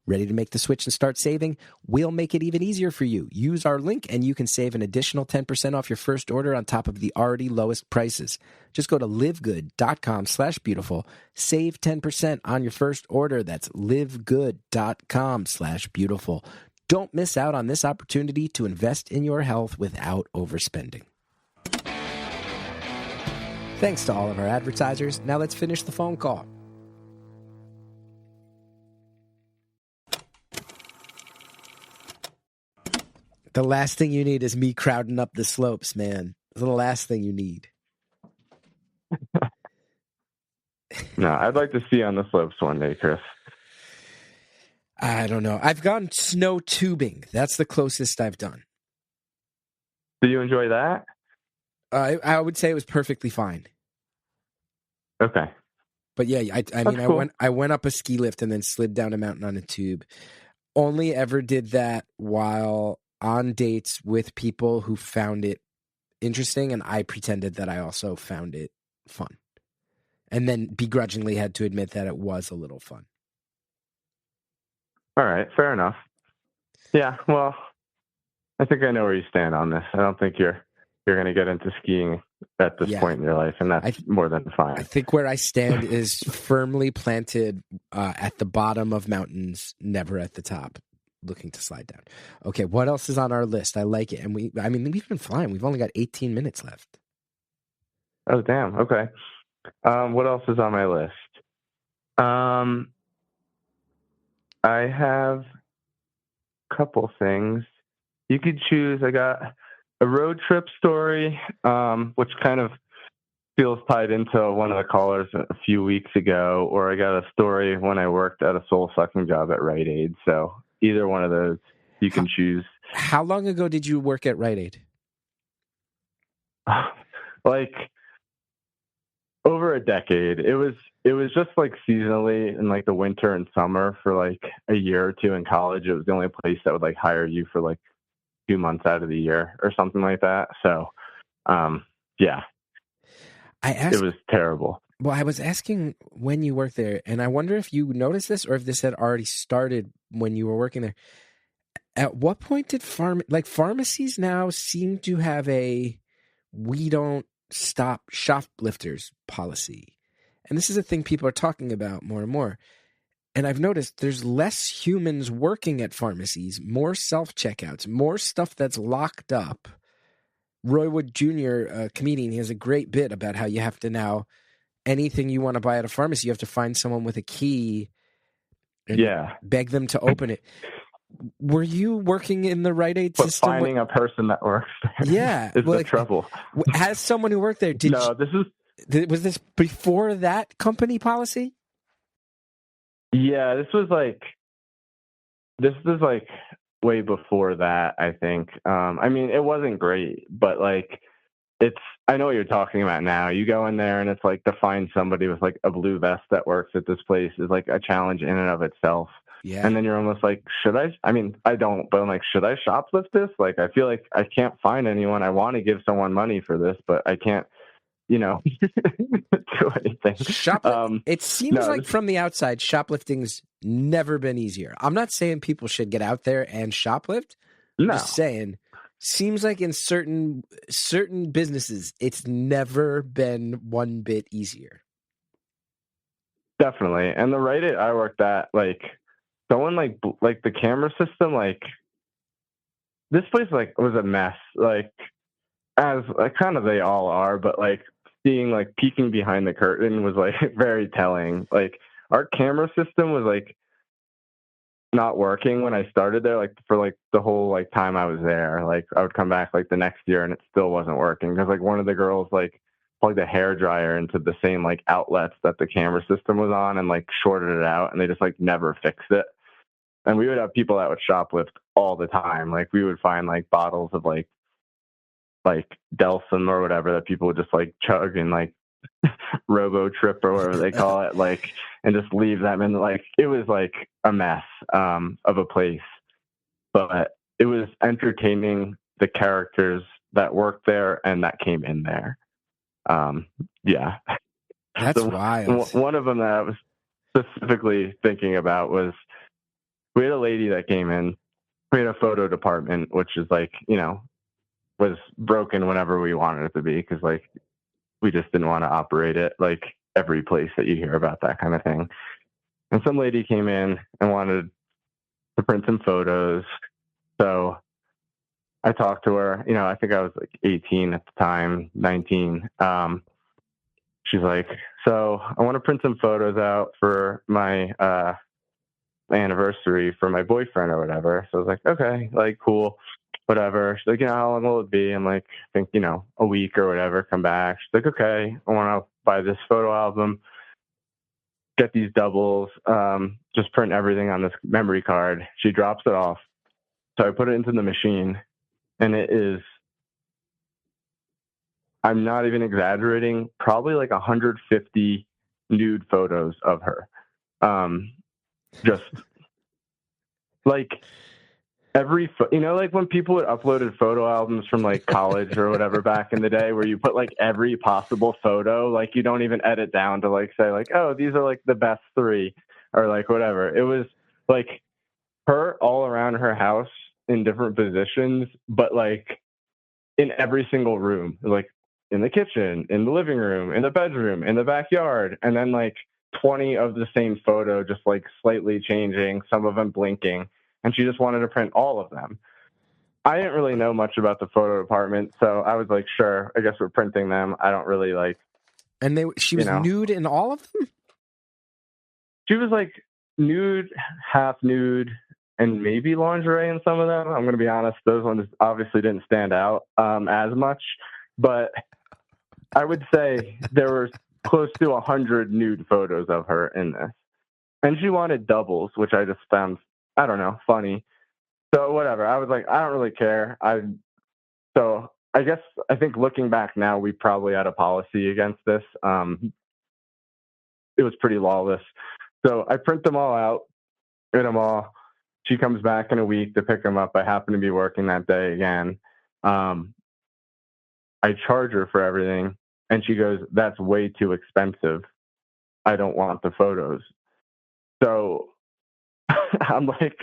Ready to make the switch and start saving? We'll make it even easier for you. Use our link and you can save an additional 10% off your first order on top of the already lowest prices. Just go to livegood.com/beautiful. Save 10% on your first order. That's livegood.com/beautiful. Don't miss out on this opportunity to invest in your health without overspending. Thanks to all of our advertisers. Now let's finish the phone call. The last thing you need is me crowding up the slopes, man. It's the last thing you need. No, I'd like to see you on the slopes one day, Chris. I don't know. I've gone snow tubing. That's the closest I've done. Do you enjoy that? I would say it was perfectly fine. Okay. But yeah, I mean, cool. I went up a ski lift and then slid down a mountain on a tube. Only ever did that while on dates with people who found it interesting, and I pretended that I also found it fun. And then begrudgingly had to admit that it was a little fun. All right, fair enough. Yeah, well, I think I know where you stand on this. I don't think you're going to get into skiing at this point in your life, and that's more than fine. I think where I stand is firmly planted at the bottom of mountains, never at the top, looking to slide down. Okay, what else is on our list? I like it. And we've been flying. We've only got 18 minutes left. Oh, damn. Okay. What else is on my list? I have a couple things. You could choose. I got a road trip story, which kind of feels tied into one of the callers a few weeks ago, or I got a story when I worked at a soul-sucking job at Rite Aid. So either one of those you can choose. How long ago did you work at Rite Aid? Like over a decade. It was just like seasonally in like the winter and summer for like a year or two in college. It was the only place that would like hire you for like 2 months out of the year or something like that. So, yeah, it was terrible. Well, I was asking when you worked there, and I wonder if you noticed this or if this had already started when you were working there. At what point did pharmacies now seem to have a "we don't stop shoplifters" policy? And this is a thing people are talking about more and more. And I've noticed there's less humans working at pharmacies, more self-checkouts, more stuff that's locked up. Roy Wood Jr., a comedian, he has a great bit about how you have to now, anything you want to buy at a pharmacy, you have to find someone with a key and beg them to open it. Were you working in the Rite Aid system? Finding a person that works there is the trouble. As someone who worked there, was this before that company policy? Yeah, this was like way before that, I think. I mean, it wasn't great, but like I know what you're talking about now. You go in there and it's like to find somebody with like a blue vest that works at this place is like a challenge in and of itself. Yeah. And then you're almost like, I mean, I don't, but I'm like, should I shoplift this? Like, I feel like I can't find anyone. I want to give someone money for this, but I can't, do anything. It seems like from the outside, shoplifting's never been easier. I'm not saying people should get out there and shoplift. I'm just saying, seems like in certain businesses, it's never been one bit easier. Definitely. And the Rite Aid I worked at, like, someone like the camera system, like, this place like was a mess. Like, as like kind of they all are, but like seeing like peeking behind the curtain was like very telling. Like our camera system was like not working when I started there, like for like the whole like time I was there. Like I would come back like the next year and it still wasn't working because like one of the girls like plugged a hair dryer into the same like outlets that the camera system was on and like shorted it out, and they just like never fixed it. And we would have people that would shoplift all the time. Like we would find like bottles of like Delsum or whatever that people would just like chug and like robo trip or whatever they call it, like, and just leave them. And like, it was like a mess of a place, but it was entertaining, the characters that worked there and that came in there. Yeah. That's wild. One of them that I was specifically thinking about was, we had a lady that came in. We had a photo department, which is like, was broken whenever we wanted it to be, because like we just didn't want to operate it like every place that you hear about, that kind of thing. And some lady came in and wanted to print some photos. So I talked to her, I think I was like 18 at the time, 19. She's like, so I want to print some photos out for my anniversary for my boyfriend or whatever. So I was like, okay, like, cool, whatever. She's like, how long will it be? I'm like, I think, a week or whatever, come back. She's like, okay, I want to buy this photo album, get these doubles, just print everything on this memory card. She drops it off. So I put it into the machine, and it is, I'm not even exaggerating, probably like 150 nude photos of her. Just like every, like when people would uploaded photo albums from like college or whatever back in the day, where you put like every possible photo, like you don't even edit down to like say like, oh, these are like the best 3 or like whatever. It was like her all around her house in different positions, but like in every single room, like in the kitchen, in the living room, in the bedroom, in the backyard, and then like 20 of the same photo, just like slightly changing, some of them blinking, and she just wanted to print all of them. I didn't really know much about the photo department, so I was like, sure, I guess we're printing them. I don't really like. And she was nude in all of them? She was like nude, half nude, and maybe lingerie in some of them. I'm going to be honest, those ones obviously didn't stand out as much, but I would say there were close to 100 nude photos of her in this. And she wanted doubles, which I just found, I don't know, funny. So whatever. I was like, I don't really care. So I guess, I think looking back now, we probably had a policy against this. It was pretty lawless. So I print them all out, print them all. She comes back in a week to pick them up. I happen to be working that day again. I charge her for everything. And she goes, that's way too expensive. I don't want the photos. So I'm like,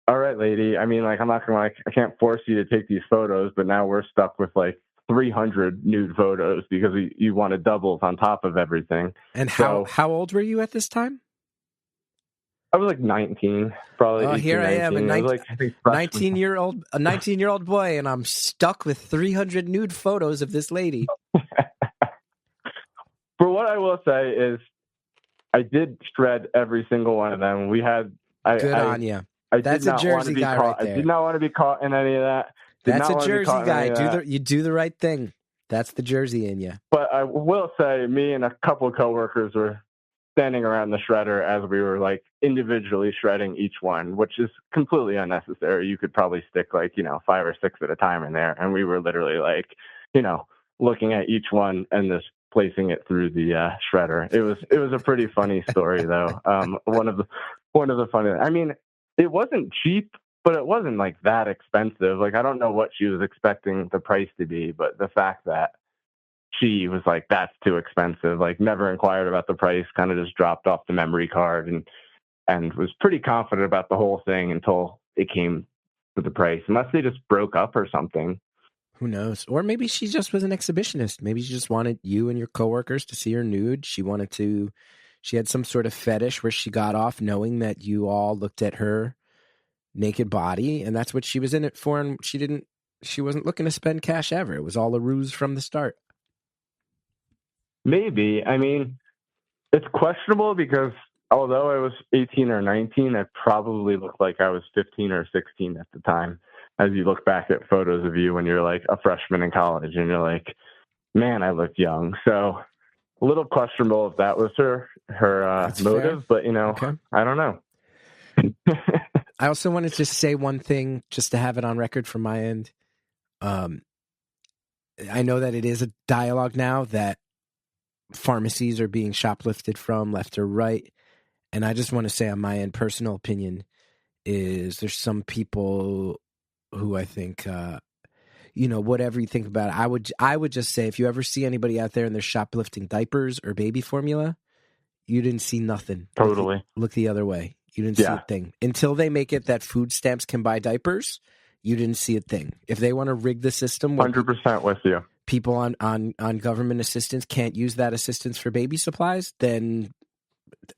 all right, lady. I mean, like, I'm not going to, I can't force you to take these photos, but now we're stuck with like 300 nude photos because you wanted doubles on top of everything. And how old were you at this time? I was like 19, probably. 18, here 19. I am, a 19-year-old boy, and I'm stuck with 300 nude photos of this lady. For what I will say is, I did shred every single one of them. We had. Good on you. That's a Jersey guy right there. I did not want to be caught in any of that. That's a Jersey guy. You do the right thing. That's the Jersey in you. But I will say, me and a couple of coworkers were standing around the shredder as we were like individually shredding each one, which is completely unnecessary. You could probably stick like, 5 or 6 at a time in there. And we were literally like, looking at each one and just placing it through the shredder. It was a pretty funny story though. One of the funny, I mean, it wasn't cheap, but it wasn't like that expensive. Like, I don't know what she was expecting the price to be, but the fact that she was like, that's too expensive, like never inquired about the price, kind of just dropped off the memory card and was pretty confident about the whole thing until it came to the price, unless they just broke up or something. Who knows? Or maybe she just was an exhibitionist. Maybe she just wanted you and your coworkers to see her nude. She had some sort of fetish where she got off knowing that you all looked at her naked body, and that's what she was in it for. And she wasn't looking to spend cash ever. It was all a ruse from the start. Maybe. I mean, it's questionable because although I was 18 or 19, I probably looked like I was 15 or 16 at the time. As you look back at photos of you when you're like a freshman in college and you're like, man, I look young. So a little questionable if that was her motive, fair. But okay. I don't know. I also wanted to say one thing just to have it on record from my end. I know that it is a dialogue now that pharmacies are being shoplifted from left or right. And I just want to say on my end, personal opinion is there's some people who I think, whatever you think about it, I would just say if you ever see anybody out there and they're shoplifting diapers or baby formula, you didn't see nothing. Totally. Look the other way. You didn't see a thing. Until they make it that food stamps can buy diapers, you didn't see a thing. If they want to rig the system, 100% with you. People on government assistance can't use that assistance for baby supplies, then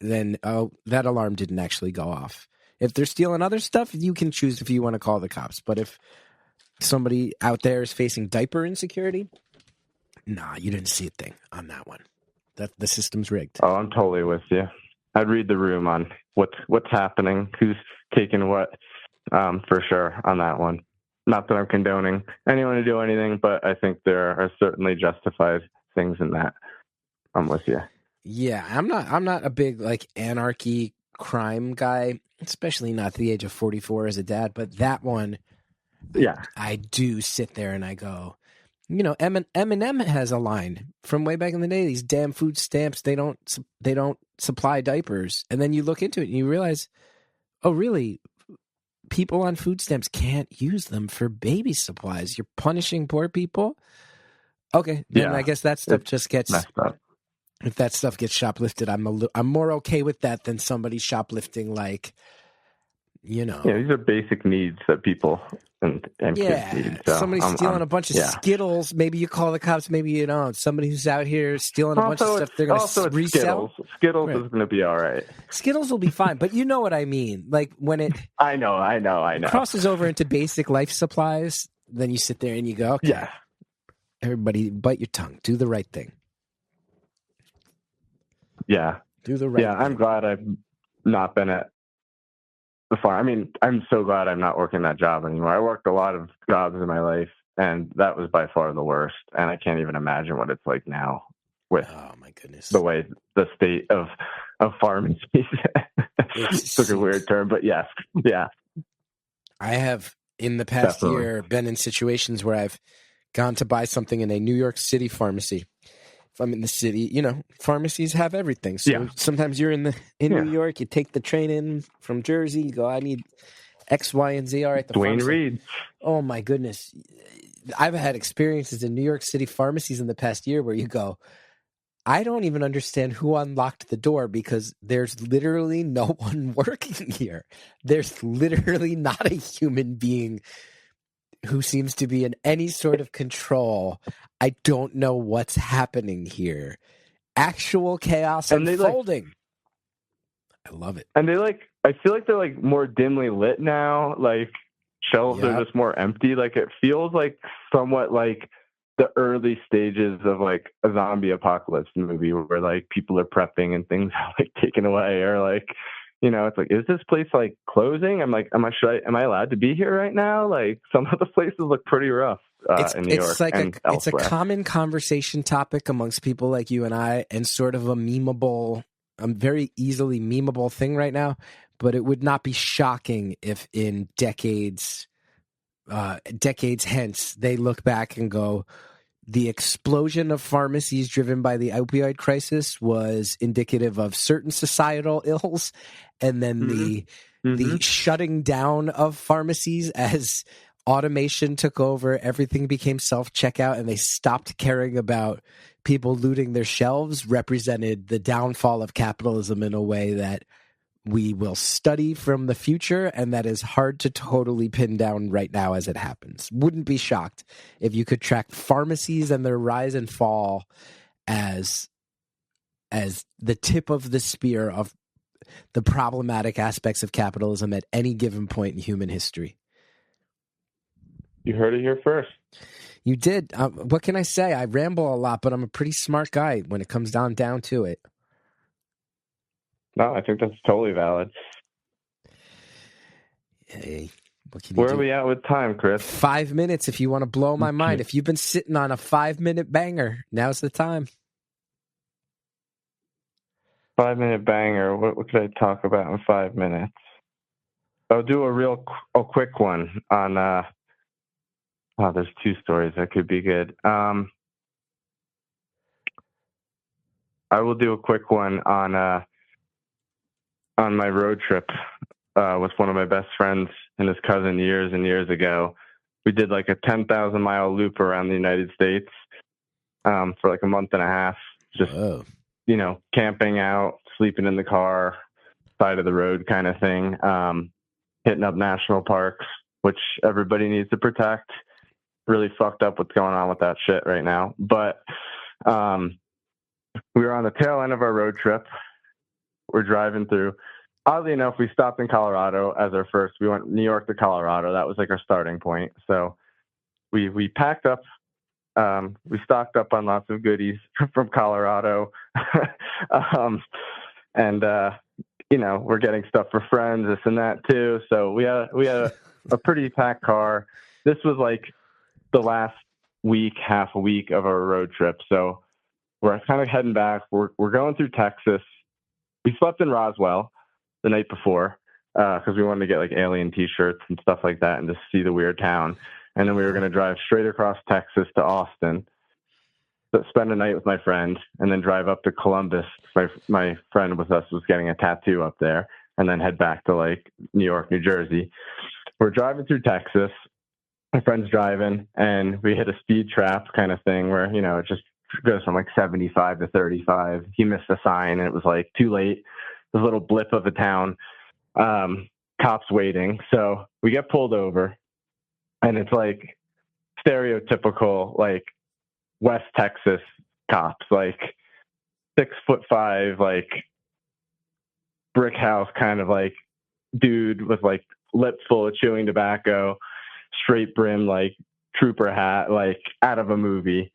that alarm didn't actually go off. If they're stealing other stuff, you can choose if you want to call the cops. But if somebody out there is facing diaper insecurity, nah, you didn't see a thing on that one. That the system's rigged. Oh, I'm totally with you. I'd read the room on what's happening, who's taking what, for sure on that one. Not that I'm condoning anyone to do anything, but I think there are certainly justified things in that. I'm with you. Yeah, I'm not a big anarchy crime guy, especially not at the age of 44 as a dad. But that one, yeah, I do sit there and I go, Eminem has a line from way back in the day. These damn food stamps, they don't supply diapers. And then you look into it and you realize, oh, really? People on food stamps can't use them for baby supplies. You're punishing poor people. Okay, then I guess that stuff just gets messed up. If that stuff gets shoplifted, I'm more okay with that than somebody shoplifting Yeah, these are basic needs that people and kids need. So somebody's stealing a bunch of Skittles. Maybe you call the cops. Maybe you don't. Somebody who's out here stealing a bunch of stuff, they're going to resell. Skittles is going to be all right. Skittles will be fine, but you know what I mean. Like when it I know. crosses over into basic life supplies, then you sit there and you go, okay, everybody bite your tongue. Do the right thing. Yeah. Do the right thing. I'm glad I've not been at the farm. I mean, I'm so glad I'm not working that job anymore. I worked a lot of jobs in my life, and that was by far the worst. And I can't even imagine what it's like now with oh my goodness, the way the state of pharmacies. Took a weird term, but yes, yeah. I have in the past year been in situations where I've gone to buy something in a New York City pharmacy. If I'm in the city, pharmacies have everything. So sometimes you're in New York, you take the train in from Jersey, you go, I need X, Y, and Z. All right, the Dwayne Reed. Oh my goodness. I've had experiences in New York City pharmacies in the past year where you go, I don't even understand who unlocked the door because there's literally no one working here. There's literally not a human being who seems to be in any sort of control. I don't know what's happening here. Actual chaos unfolding. I love it. And I feel like they're more dimly lit now. Like shelves are just more empty. Like it feels like somewhat like the early stages of a zombie apocalypse movie where people are prepping and things are taken away or it's is this place closing? I'm am I allowed to be here right now? Some of the places look pretty rough in New York and elsewhere. It's a common conversation topic amongst people like you and I, and sort of a very easily memeable thing right now. But it would not be shocking if in decades hence they look back and go, the explosion of pharmacies driven by the opioid crisis was indicative of certain societal ills, and then the shutting down of pharmacies as automation took over, everything became self-checkout, and they stopped caring about people looting their shelves represented the downfall of capitalism in a way that we will study from the future, and that is hard to totally pin down right now as it happens. Wouldn't be shocked if you could track pharmacies and their rise and fall as the tip of the spear of the problematic aspects of capitalism at any given point in human history. You heard it here first. You did. What can I say? I ramble a lot, but I'm a pretty smart guy when it comes down to it. No, I think that's totally valid. Hey, where are we at with time, Chris? 5 minutes if you want to blow my mind. If you've been sitting on a 5-minute banger, now's the time. 5-minute banger. What could I talk about in 5 minutes? I'll do a quick one on, there's two stories that could be good. I will do a quick one on my road trip with one of my best friends and his cousin years and years ago. We did like a 10,000 mile loop around the United States for like a month and a half. Just, Whoa. Camping out, sleeping in the car, side of the road kind of thing, hitting up national parks, which everybody needs to protect. Really fucked up what's going on with that shit right now. But we were on the tail end of our road trip. We're driving through. Oddly enough, we stopped in Colorado as our first. We went New York to Colorado. That was like our starting point. So we packed up. We stocked up on lots of goodies from Colorado. And we're getting stuff for friends, this and that too. So we had a pretty packed car. This was like the last half a week of our road trip. So we're kind of heading back. We're going through Texas. We slept in Roswell the night before because we wanted to get like alien T-shirts and stuff like that and just see the weird town. And then we were going to drive straight across Texas to Austin, spend a night with my friend, and then drive up to Columbus. My friend with us was getting a tattoo up there, and then head back to like New York, New Jersey. We're driving through Texas. My friend's driving, and we hit a speed trap kind of thing where, it just goes from like 75 to 35. He missed a sign, and it was like too late. This little blip of a town, cops waiting. So we get pulled over, and it's like stereotypical, like West Texas cops, like 6'5", like brick house kind of like dude with like lips full of chewing tobacco, straight brim, like trooper hat, like out of a movie.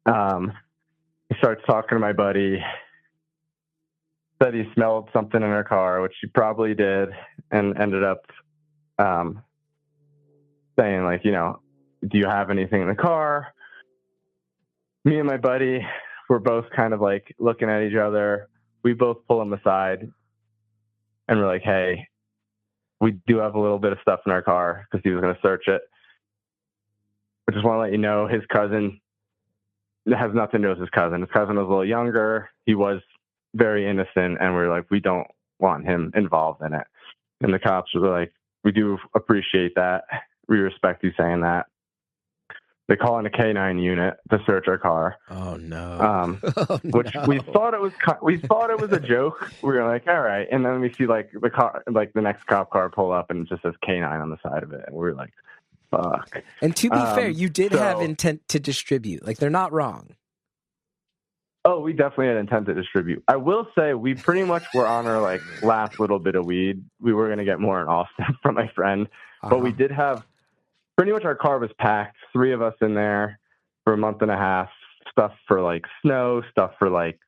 He starts talking to my buddy, said he smelled something in our car, which he probably did, and ended up saying like, do you have anything in the car? Me and my buddy were both kind of like looking at each other. We both pull him aside and we're like, hey, we do have a little bit of stuff in our car, because he was going to search it. I just want to let you know his cousin, it has nothing to do with his cousin. His cousin was a little younger. He was very innocent, and we're like, we don't want him involved in it. And the cops were like, we do appreciate that. We respect you saying that. They call in a K9 unit to search our car. Oh no! Which we thought it was a joke. We were like, all right, and then we see like the car, like the next cop car pull up, and it just says K9 on the side of it, and we were like, fuck. And to be fair, you did have intent to distribute. Like, they're not wrong. Oh, we definitely had intent to distribute. I will say we pretty much were on our like last little bit of weed. We were going to get more in Austin from my friend, but we did have pretty much, our car was packed, 3 of us in there for a month and a half, stuff for like snow, stuff for like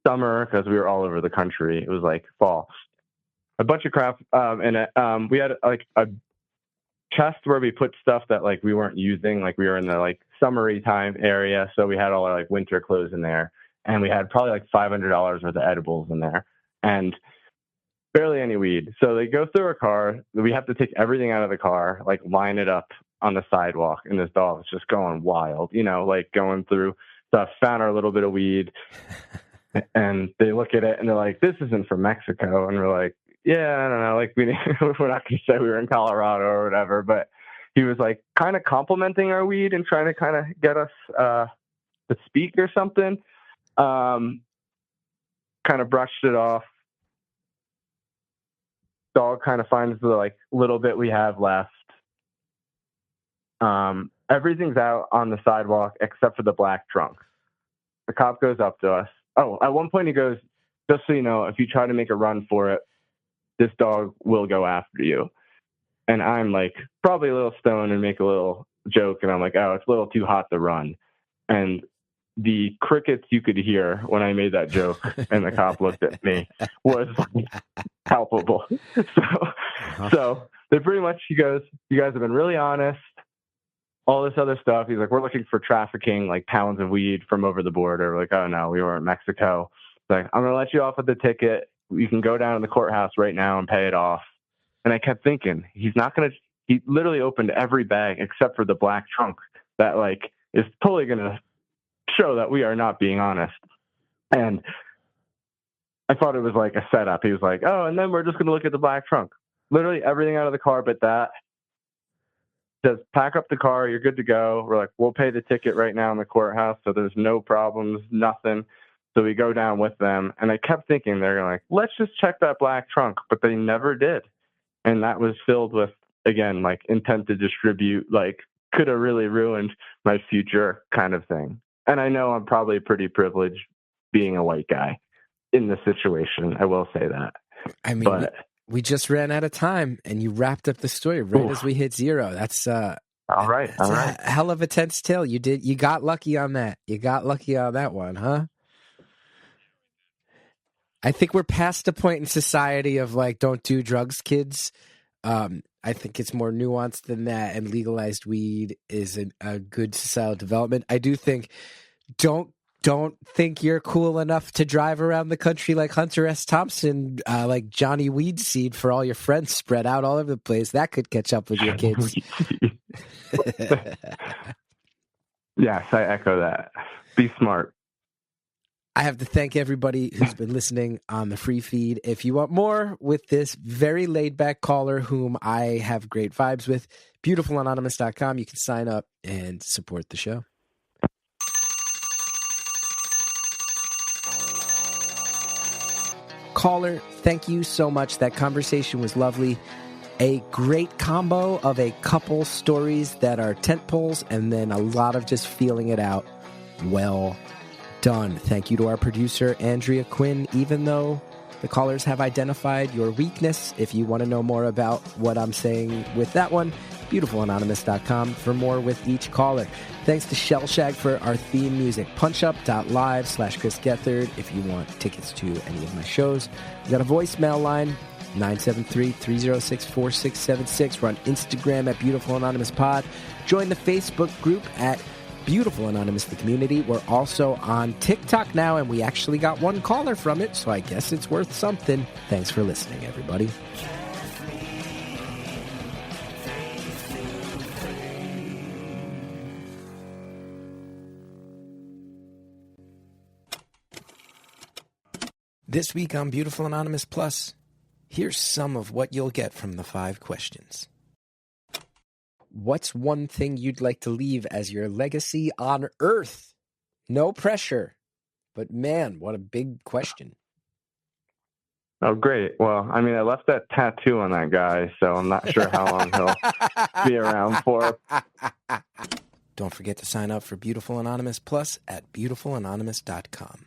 summer, because we were all over the country. It was like fall. A bunch of crap. And we had like a chest where we put stuff that like we weren't using. Like we were in the like summery time area. So we had all our like winter clothes in there. And we had probably like $500 worth of edibles in there. And barely any weed. So they go through our car. We have to take everything out of the car, like line it up on the sidewalk, and this dog is just going wild, like going through stuff, found our little bit of weed, and they look at it and they're like, this isn't from Mexico. And we're like, yeah, I don't know. Like we're not going to say we were in Colorado or whatever, but he was like kind of complimenting our weed and trying to kind of get us to speak or something. Kind of brushed it off. Dog kind of finds the like little bit we have left. Everything's out on the sidewalk except for the black trunk. The cop goes up to us. Oh, at one point he goes, just so you know, if you try to make a run for it, this dog will go after you. And I'm like, probably a little stoned and make a little joke. And I'm like, oh, it's a little too hot to run. And the crickets you could hear when I made that joke and the cop looked at me was palpable. So they pretty much, he goes, you guys have been really honest. All this other stuff. He's like, we're looking for trafficking, like pounds of weed from over the border. We're like, oh no, we were in Mexico. He's like, I'm going to let you off with the ticket. You can go down to the courthouse right now and pay it off. And I kept thinking, he literally opened every bag except for the black trunk that like is totally going to show that we are not being honest. And I thought it was like a setup. He was like, oh, and then we're just going to look at the black trunk. Literally everything out of the car but that. Says, pack up the car. You're good to go. We're like, we'll pay the ticket right now in the courthouse. So there's no problems, nothing. So we go down with them. And I kept thinking, they're like, let's just check that black trunk. But they never did. And that was filled with, again, like intent to distribute, like could have really ruined my future kind of thing. And I know I'm probably pretty privileged being a white guy in this situation. I will say that. I mean, but we just ran out of time, and you wrapped up the story right as we hit 0. That's all right. That's a hell of a tense tale. You got lucky on that. You got lucky on that one, huh? I think we're past the point in society of like, don't do drugs, kids. I think it's more nuanced than that, and legalized weed is a good societal development. I do think don't think you're cool enough to drive around the country like Hunter S. Thompson, like Johnny Weed Seed for all your friends spread out all over the place. That could catch up with your kids. Yes, I echo that. Be smart. I have to thank everybody who's been listening on the free feed. If you want more with this very laid-back caller whom I have great vibes with, beautifulanonymous.com. You can sign up and support the show. Caller, thank you so much. That conversation was lovely. A great combo of a couple stories that are tent poles and then a lot of just feeling it out. Well done. Thank you to our producer, Andrea Quinn. Even though the callers have identified your weakness, if you want to know more about what I'm saying with that one, beautifulanonymous.com for more with each caller. Thanks to Shellshag for our theme music. punchup.live/Chris Gethard if you want tickets to any of my shows. We got a voicemail line, 973-306-4676. We're on Instagram at Beautiful Anonymous Pod. Join the Facebook group at Beautiful Anonymous, the community. We're also on TikTok now, and we actually got one caller from it, so I guess it's worth something. Thanks for listening, everybody. This week on Beautiful Anonymous Plus, here's some of what you'll get from the 5 questions. What's one thing you'd like to leave as your legacy on Earth? No pressure. But man, what a big question. Oh, great. Well, I mean, I left that tattoo on that guy, so I'm not sure how long he'll be around for. Don't forget to sign up for Beautiful Anonymous Plus at beautifulanonymous.com.